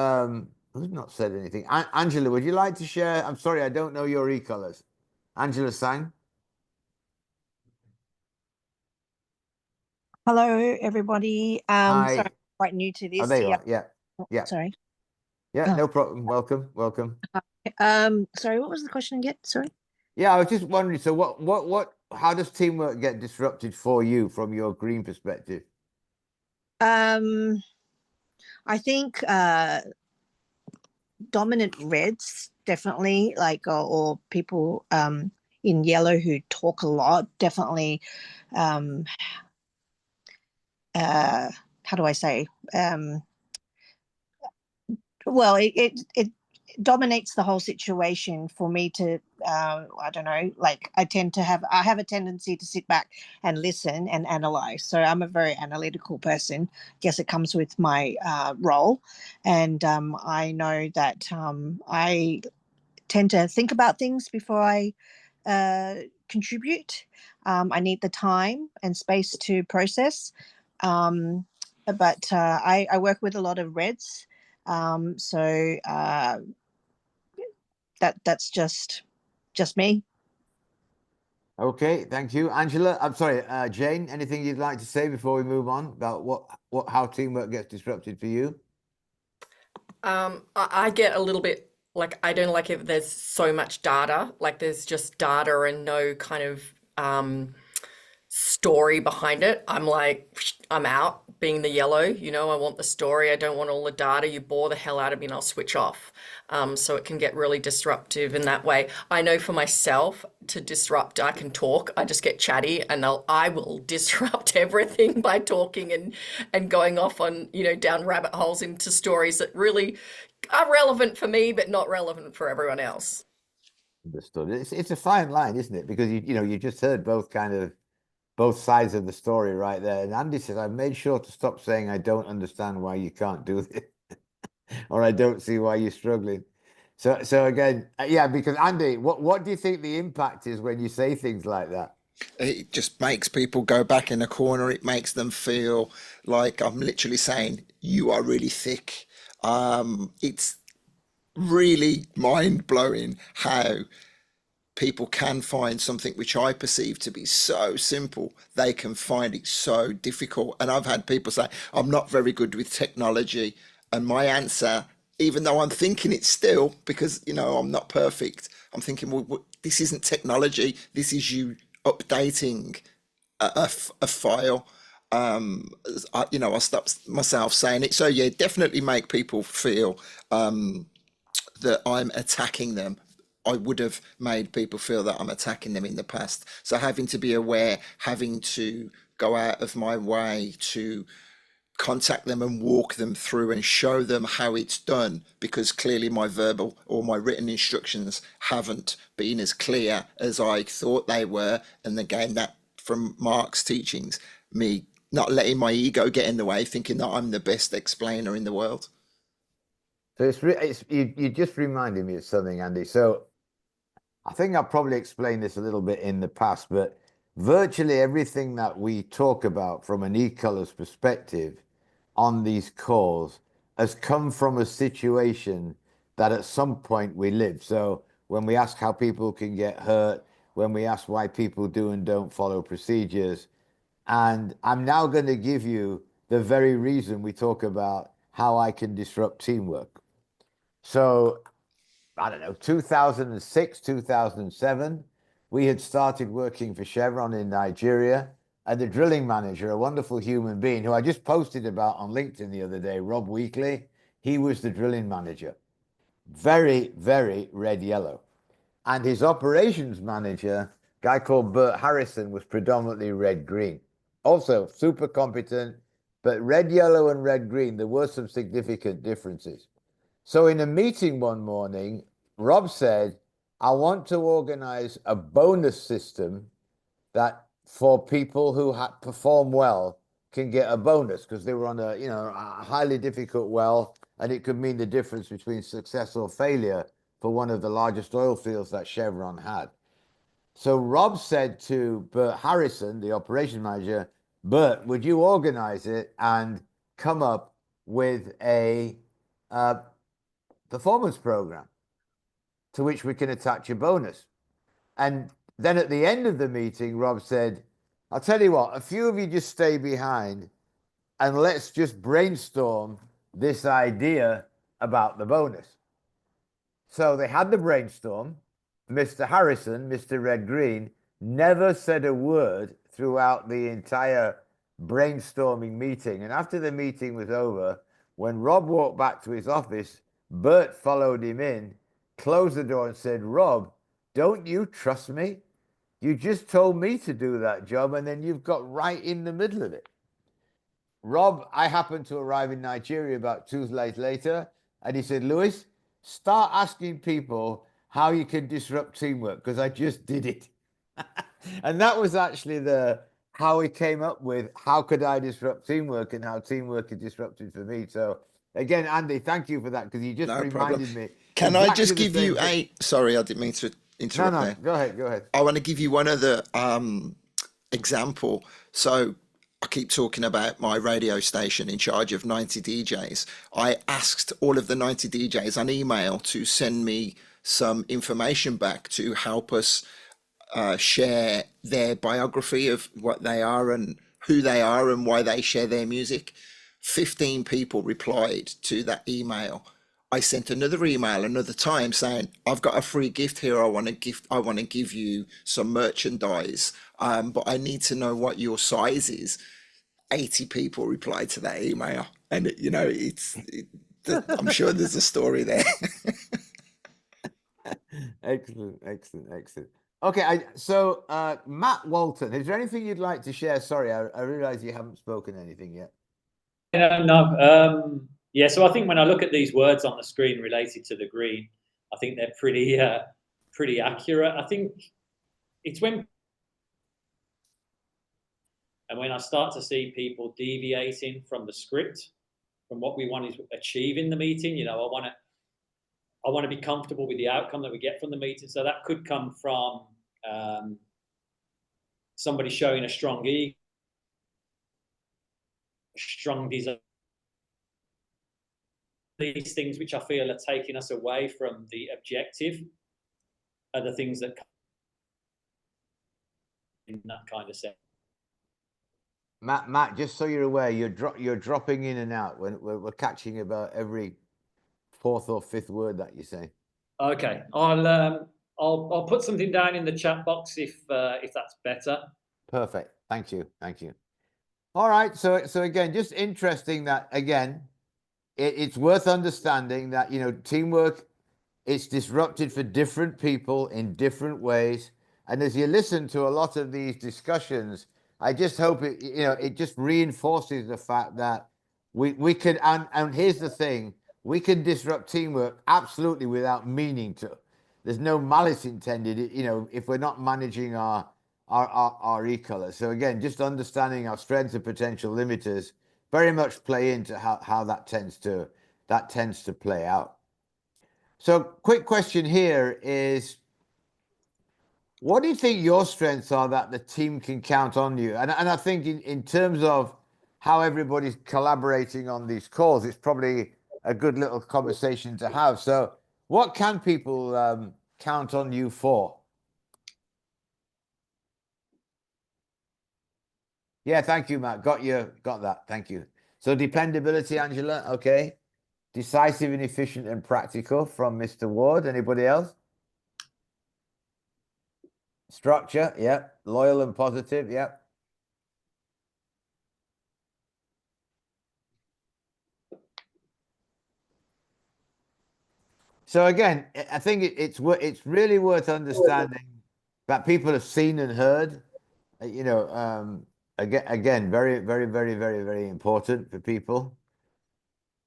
said anything? Angela, would you like to share? I'm sorry, I don't know your e-colors. Angela Sang. Hello, everybody. Hi. Sorry, I'm quite new to Oh, this. there you Yeah. are. Yeah. Yeah. Sorry. Yeah, Oh. no problem. Welcome. Sorry, what was the question again? Sorry. Yeah, I was just wondering, so how does teamwork get disrupted for you from your green perspective? I think dominant reds definitely, like or people in yellow who talk a lot, definitely how do I say? Well, it dominates the whole situation for me to I don't know, like I have a tendency to sit back and listen and analyze. So I'm a very analytical person. Guess it comes with my role, and I know that I tend to think about things before I contribute. I need the time and space to process. But I work with a lot of reds. So that's just me. Okay, thank you. Angela, I'm sorry, Jane, anything you'd like to say before we move on about how teamwork gets disrupted for you? I get a little bit like I don't like if there's so much data, like there's just data and no kind of story behind it. I'm like, I'm out being the yellow, I want the story. I don't want all the data. You bore the hell out of me and I'll switch off. So it can get really disruptive in that way. I know for myself to disrupt, I can talk. I just get chatty and I will disrupt everything by talking and going off on, down rabbit holes into stories that really are relevant for me, but not relevant for everyone else. Understood. It's a fine line, isn't it? Because you just heard both sides of the story right there. And Andy says, I've made sure to stop saying I don't understand why you can't do this, or I don't see why you're struggling. So again, yeah, because Andy, what do you think the impact is when you say things like that? It just makes people go back in a corner. It makes them feel like I'm literally saying, you are really thick. It's really mind blowing how people can find something which I perceive to be so simple, they can find it so difficult. And I've had people say, I'm not very good with technology. And my answer, even though I'm thinking it still, because, you know, I'm not perfect, I'm thinking, well, this isn't technology. This is you updating a file. You know, I'll stop myself saying it. So yeah, definitely make people feel that I'm attacking them. I would have made people feel that I'm attacking them in the past. So having to be aware, having to go out of my way to contact them and walk them through and show them how it's done, because clearly my verbal or my written instructions haven't been as clear as I thought they were. And again, that from Mark's teachings, me not letting my ego get in the way, thinking that I'm the best explainer in the world. So you just reminded me of something, Andy. So I think I've probably explained this a little bit in the past, but virtually everything that we talk about from an e-colors perspective on these calls has come from a situation that at some point we live. So when we ask how people can get hurt, when we ask why people do and don't follow procedures, and I'm now going to give you the very reason we talk about how I can disrupt teamwork. So I don't know, 2006, 2007, we had started working for Chevron in Nigeria, and the drilling manager, a wonderful human being who I just posted about on LinkedIn the other day, Rob Weekly, he was the drilling manager. Very, very red yellow. And his operations manager, a guy called Bert Harrison, was predominantly red green. Also super competent, but red yellow and red green, there were some significant differences. So in a meeting one morning, Rob said, I want to organize a bonus system that for people who perform well can get a bonus, because they were on a, you know, a highly difficult well, and it could mean the difference between success or failure for one of the largest oil fields that Chevron had. So Rob said to Bert Harrison, the operations manager, Bert, would you organize it and come up with a performance program to which we can attach a bonus? And then at the end of the meeting, Rob said, I'll tell you what, a few of you just stay behind and let's just brainstorm this idea about the bonus. So they had the brainstorm. Mr. Harrison, Mr. Red Green, never said a word throughout the entire brainstorming meeting. And after the meeting was over, when Rob walked back to his office, Bert followed him in, closed the door and said, Rob, don't you trust me? You just told me to do that job, and then you've got right in the middle of it. Rob, I happened to arrive in Nigeria about 2 days later, and he said, Lewis, start asking people how you can disrupt teamwork, because I just did it. And that was actually how he came up with how could I disrupt teamwork and how teamwork is disrupted for me. So again, Andy, thank you for that, because you just reminded me. Can I just give you sorry, I didn't mean to interrupt there. Go ahead. I want to give you one other example. So I keep talking about my radio station in charge of 90 DJs. I asked all of the 90 DJs on email to send me some information back to help us share their biography of what they are and who they are and why they share their music. 15 people replied to that email. I sent another email another time saying, I've got a free gift here. I want to give you some merchandise, but I need to know what your size is. 80 people replied to that email, and you know, I'm sure there's a story there. Excellent. Okay, so Matt Walton, is there anything you'd like to share? Sorry, I realize you haven't spoken anything yet. No. Yeah, so I think when I look at these words on the screen related to the green, I think they're pretty accurate. I think it's when I start to see people deviating from the script, from what we want to achieve in the meeting. You know, I want to be comfortable with the outcome that we get from the meeting. So that could come from somebody showing a strong ego, strong desire. These things which I feel are taking us away from the objective are the things that in that kind of sense. Matt, just so you're aware, you're dropping in and out. We're catching about every fourth or fifth word that you say. Okay, I'll put something down in the chat box if that's better. Perfect. Thank you. All right. So again, just interesting that again, it's worth understanding that teamwork, it's disrupted for different people in different ways. And as you listen to a lot of these discussions, I just hope it just reinforces the fact that we can, and here's the thing, we can disrupt teamwork absolutely without meaning to. There's no malice intended, if we're not managing our e-colors. So again, just understanding our strengths and potential limiters very much play into how that tends to play out. So quick question here is, what do you think your strengths are that the team can count on you? And I think in terms of how everybody's collaborating on these calls, it's probably a good little conversation to have. So what can people count on you for? Yeah, thank you, Matt. Got that. Thank you. So dependability, Angela. Okay. Decisive and efficient and practical from Mr. Ward. Anybody else? Structure, yeah. Loyal and positive, yeah. So again, I think it's really worth understanding that people have seen and heard. Again, very, very, very, very, very important for people.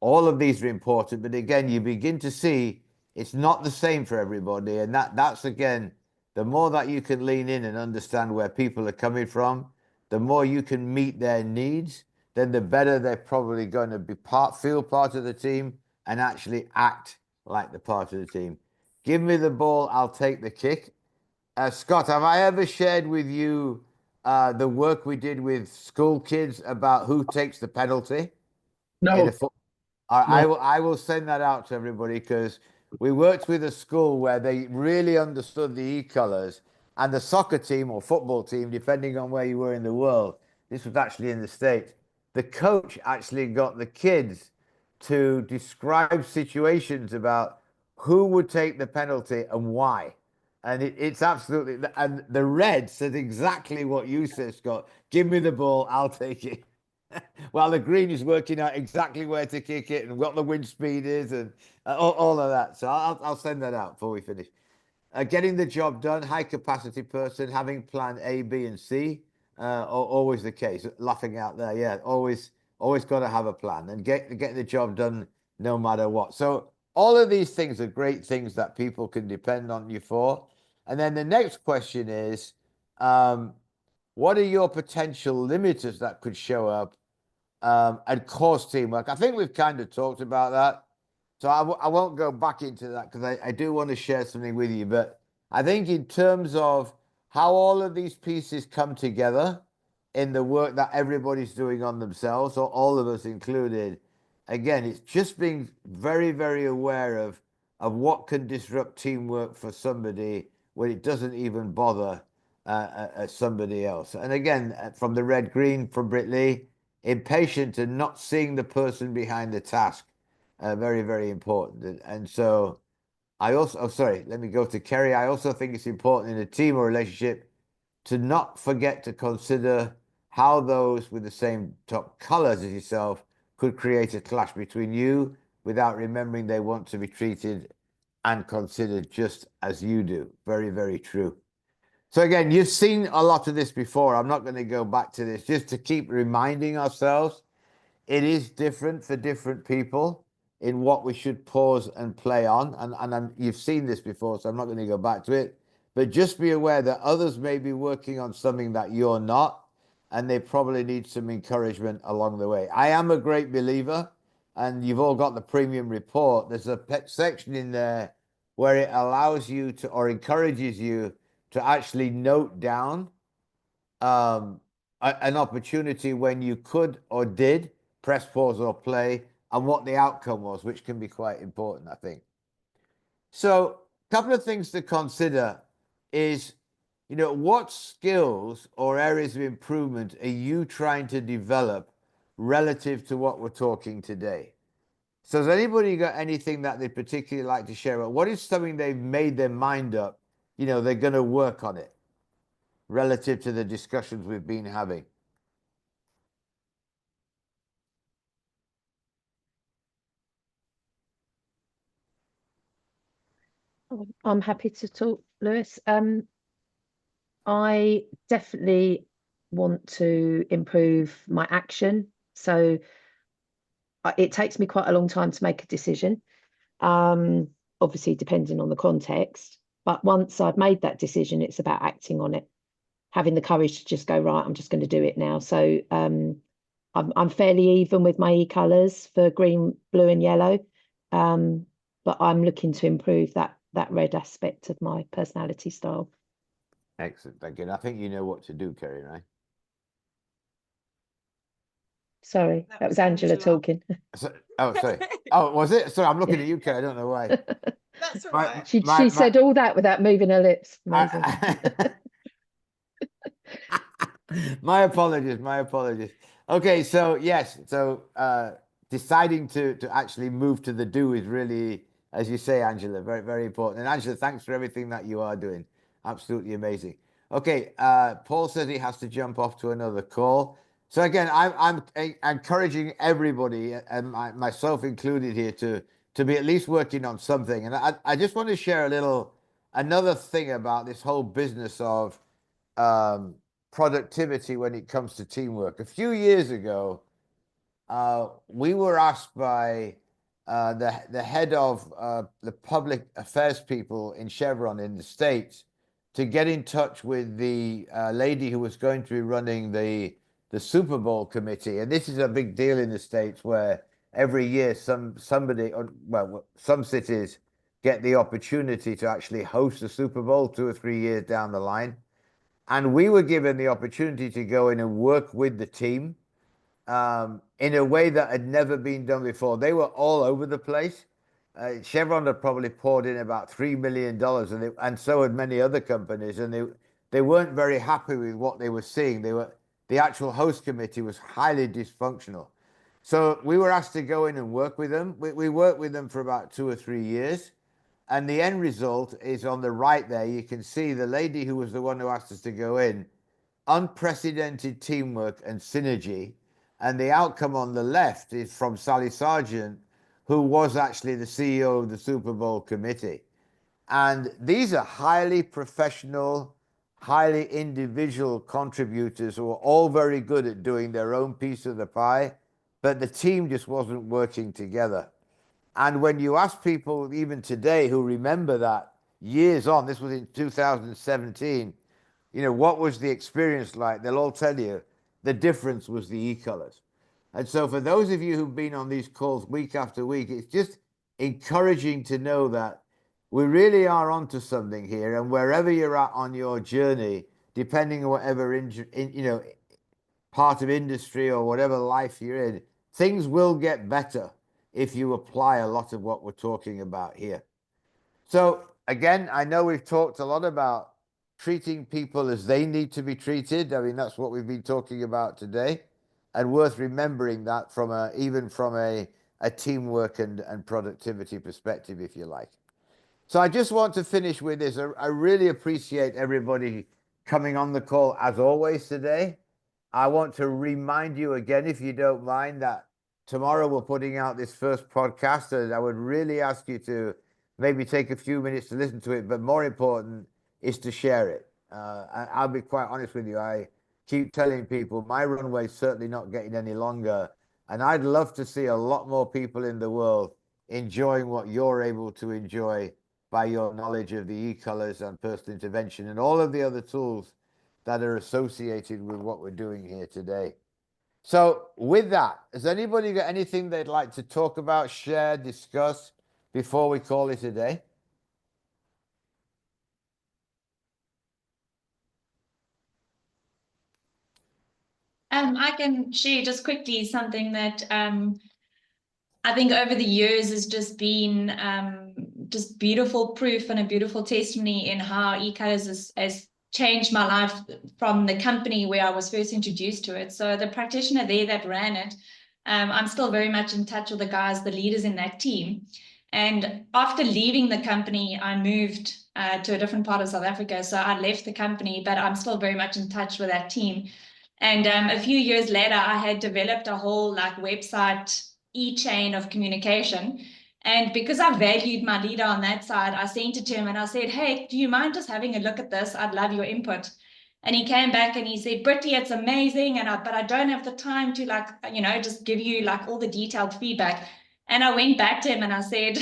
All of these are important, but again, you begin to see it's not the same for everybody, and that's again, the more that you can lean in and understand where people are coming from, the more you can meet their needs, then the better they're probably going to feel part of the team and actually act like the part of the team. Give me the ball, I'll take the kick. Scott, have I ever shared with you the work we did with school kids about who takes the penalty in No, a football? I will send that out to everybody, because we worked with a school where they really understood the e-colors, and the soccer team or football team, depending on where you were in the world, this was actually in the States, the coach actually got the kids to describe situations about who would take the penalty and why. And it's absolutely, and the red said exactly what you said, Scott. Give me the ball, I'll take it. While the green is working out exactly where to kick it and what the wind speed is and all of that. So I'll send that out before we finish. Getting the job done, high capacity person, having plan A, B, and C. Always the case. Laughing out there, yeah. Always got to have a plan and get the job done no matter what. So all of these things are great things that people can depend on you for. And then the next question is, what are your potential limiters that could show up and cause teamwork? I think we've kind of talked about that. So I won't go back into that, because I do want to share something with you. But I think in terms of how all of these pieces come together in the work that everybody's doing on themselves, or all of us included, again, it's just being very, very aware of what can disrupt teamwork for somebody when it doesn't even bother somebody else. And again, from the red green from Britt Lee, impatient and not seeing the person behind the task. Very, very important. And so I also, sorry, let me go to Kerry. I also think it's important in a team or relationship to not forget to consider how those with the same top colors as yourself could create a clash between you, without remembering they want to be treated and considered just as you do. Very, very true. So again, you've seen a lot of this before. I'm not going to go back to this, just to keep reminding ourselves it is different for different people in what we should pause and play on. And you've seen this before, so I'm not going to go back to it. But just be aware that others may be working on something that you're not, and they probably need some encouragement along the way. I am a great believer, and you've all got the premium report. There's a section in there where it allows you to, or encourages you to actually note down an opportunity when you could or did press pause or play, and what the outcome was, which can be quite important, I think. So a couple of things to consider is, you know, what skills or areas of improvement are you trying to develop relative to what we're talking today? So has anybody got anything that they particularly like to share about? What is something they've made their mind up, you know, they're going to work on it relative to the discussions we've been having? I'm happy to talk, Lewis. I definitely want to improve my action. So it takes me quite a long time to make a decision, obviously depending on the context. But once I've made that decision, it's about acting on it, having the courage to just go, right, I'm just going to do it now. So I'm fairly even with my e-colours for green, blue and yellow. But I'm looking to improve that red aspect of my personality style. Excellent, thank you. And I think you know what to do, Kerry, right? Sorry, that was Angela talking. So, oh, sorry. Oh, was it? Sorry, I'm looking at you, Kerry. I don't know why. That's all right. She said all that without moving her lips. Amazing. My apologies, my apologies. Okay, so yes, so deciding to actually move to the do is really, as you say, Angela, very, very important. And Angela, thanks for everything that you are doing. Absolutely amazing. Okay, Paul says he has to jump off to another call. So again, I'm encouraging everybody, and myself included here, to be at least working on something. And I just want to share another thing about this whole business of productivity when it comes to teamwork. A few years ago, we were asked by the head of the public affairs people in Chevron in the States to get in touch with the lady who was going to be running the Super Bowl committee. And this is a big deal in the States, where every year some cities get the opportunity to actually host the Super Bowl 2 or 3 years down the line. And we were given the opportunity to go in and work with the team in a way that had never been done before. They were all over the place. Chevron had probably poured in about $3 million, and so had many other companies, and they weren't very happy with what they were seeing. The actual host committee was highly dysfunctional. So we were asked to go in and work with them. We worked with them for about 2 or 3 years. And the end result is on the right there. You can see the lady who was the one who asked us to go in, unprecedented teamwork and synergy. And the outcome on the left is from Sally Sargent, who was actually the CEO of the Super Bowl committee. And these are highly professional, highly individual contributors who are all very good at doing their own piece of the pie, but the team just wasn't working together. And when you ask people even today who remember that years on, this was in 2017, you know, what was the experience like? They'll all tell you the difference was the e-colors. And so for those of you who've been on these calls week after week, it's just encouraging to know that we really are onto something here. And wherever you're at on your journey, depending on whatever part of industry or whatever life you're in, things will get better if you apply a lot of what we're talking about here. So again, I know we've talked a lot about treating people as they need to be treated. I mean, that's what we've been talking about today, and worth remembering that even from a teamwork and productivity perspective, if you like. So I just want to finish with this. I really appreciate everybody coming on the call as always today. I want to remind you again, if you don't mind, that tomorrow we're putting out this first podcast, and I would really ask you to maybe take a few minutes to listen to it, but more important is to share it. I'll be quite honest with you. I keep telling people my runway is certainly not getting any longer, and I'd love to see a lot more people in the world enjoying what you're able to enjoy by your knowledge of the e-colors and personal intervention and all of the other tools that are associated with what we're doing here today. So with that, has anybody got anything they'd like to talk about, share, discuss before we call it a day? I can share just quickly something that I think over the years has just been just beautiful proof and a beautiful testimony in how e-colors has changed my life from the company where I was first introduced to it. So the practitioner there that ran it, I'm still very much in touch with the guys, the leaders in that team. And after leaving the company, I moved to a different part of South Africa. So I left the company, but I'm still very much in touch with that team. And a few years later, I had developed a whole like website e-chain of communication. And because I valued my leader on that side, I sent it to him and I said, hey, do you mind just having a look at this? I'd love your input. And he came back and he said, Brittany, it's amazing. But I don't have the time to like, just give you like all the detailed feedback. And I went back to him and I said,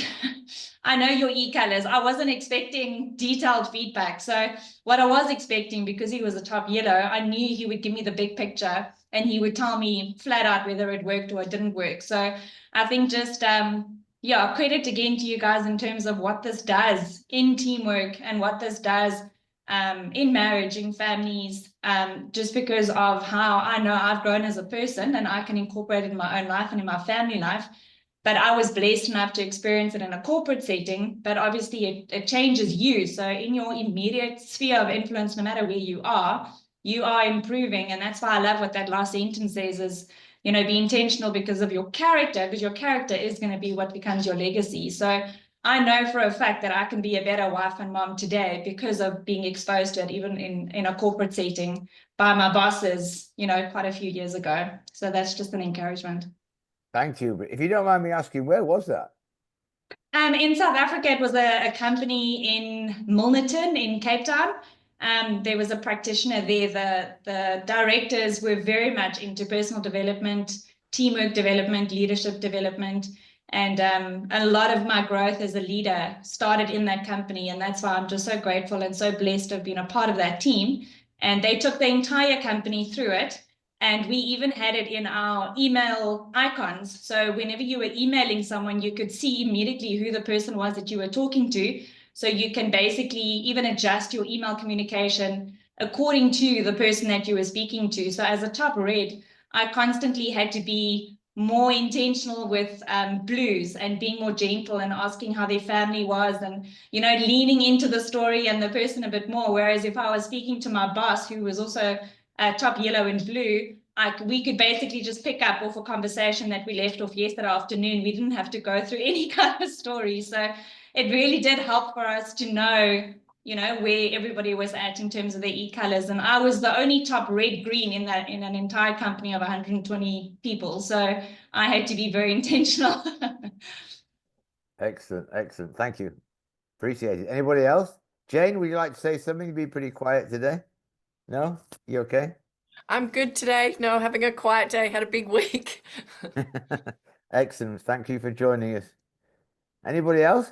I know your e-colors. I wasn't expecting detailed feedback. So what I was expecting, because he was a top yellow, I knew he would give me the big picture and he would tell me flat out whether it worked or it didn't work. So I think just, credit again to you guys in terms of what this does in teamwork and what this does in marriage, in families, just because of how I know I've grown as a person and I can incorporate it in my own life and in my family life. But I was blessed enough to experience it in a corporate setting, but obviously it changes you. So in your immediate sphere of influence, no matter where you are improving. And that's why I love what that last sentence says is, be intentional because of your character, because your character is going to be what becomes your legacy. So I know for a fact that I can be a better wife and mom today because of being exposed to it, even in a corporate setting by my bosses, quite a few years ago. So that's just an encouragement. Thank you. But if you don't mind me asking, where was that? In South Africa, it was a company in Milnerton in Cape Town. There was a practitioner there. The directors were very much into personal development, teamwork development, leadership development. And a lot of my growth as a leader started in that company. And that's why I'm just so grateful and so blessed to have been a part of that team. And they took the entire company through it. And we even had it in our email icons. So whenever you were emailing someone, you could see immediately who the person was that you were talking to. So you can basically even adjust your email communication according to the person that you were speaking to. So as a top red, I constantly had to be more intentional with blues and being more gentle and asking how their family was and, leaning into the story and the person a bit more. Whereas if I was speaking to my boss, who was also top yellow and blue, we could basically just pick up off a conversation that we left off yesterday afternoon. We didn't have to go through any kind of story. So it really did help for us to know, where everybody was at in terms of the e-colors. And I was the only top red green in an entire company of 120 people. So I had to be very intentional. Excellent, excellent. Thank you. Appreciate it. Anybody else? Jane, would you like to say something? You've been pretty quiet today. No? You okay? I'm good today. No, having a quiet day. Had a big week. Excellent. Thank you for joining us. Anybody else?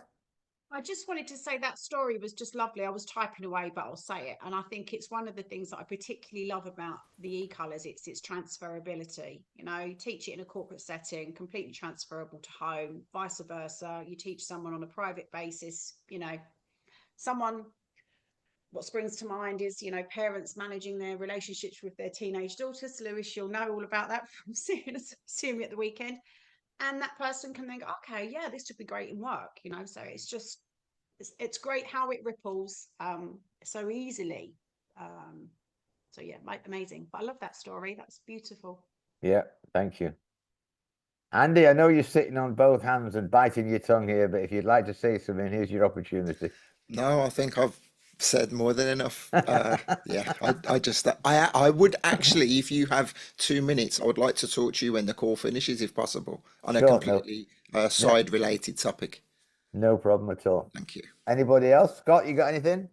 I just wanted to say that story was just lovely. I was typing away, but I'll say it. And I think it's one of the things that I particularly love about the e-colors. It's its transferability. You teach it in a corporate setting, completely transferable to home, vice versa. You teach someone on a private basis, what springs to mind is, parents managing their relationships with their teenage daughters. Lewis, you'll know all about that from seeing me at the weekend. And that person can then go, okay, yeah, this would be great in work, so it's great how it ripples so easily. So yeah, amazing. But I love that story. That's beautiful. Yeah, thank you. Andy, I know you're sitting on both hands and biting your tongue here, but if you'd like to say something, here's your opportunity. No, I think I've said more than enough. Yeah, I would actually, if you have 2 minutes, I would like to talk to you when the call finishes, if possible, on a Sure, completely side-related topic. No problem at all. Thank you. Anybody else? Scott, you got anything?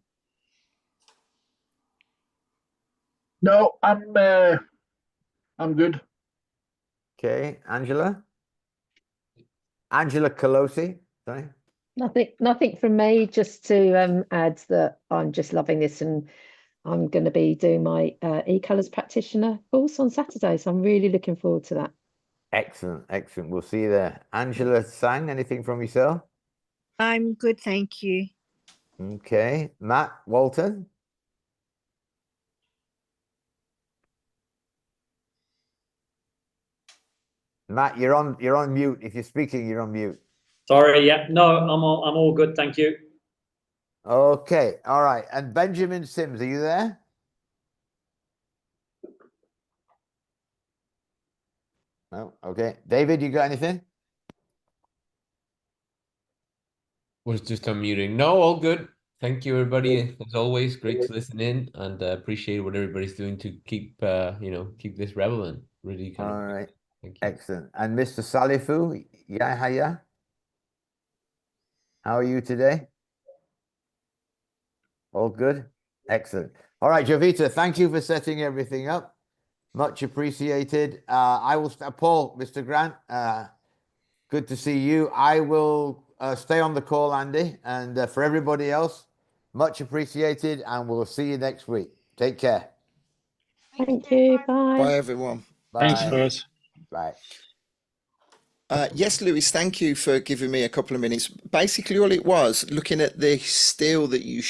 No, I'm good. Okay, Angela Colosi, sorry. Nothing from me, just to add that I'm just loving this, and I'm going to be doing my e-colors practitioner course on Saturday, so I'm really looking forward to that. Excellent, excellent. We'll see you there. Angela Sang, anything from yourself? I'm good, thank you. Okay, Matt Walton. Matt, you're on mute. If you're speaking, you're on mute. Sorry, yeah, no, I'm all good, thank you. Okay, all right. And Benjamin Sims, are you there? No, okay. David, you got anything? Was just unmuting. No, all good. Thank you, everybody. As always, great to listen in, and appreciate what everybody's doing to keep keep this relevant. Really kind All of right. thank you. Excellent. And Mr. Salifu, Yahya, how are you today? All good? Excellent. All right, Jovita, thank you for setting everything up. Much appreciated. I will, Paul, Mr. Grant, good to see you. I will stay on the call, Andy. And for everybody else, much appreciated. And we'll see you next week. Take care. Thank you. Bye. Bye, everyone. Thanks, Bye. Chris. Bye. Yes, Lewis, thank you for giving me a couple of minutes. Basically, all it was, looking at the steel that you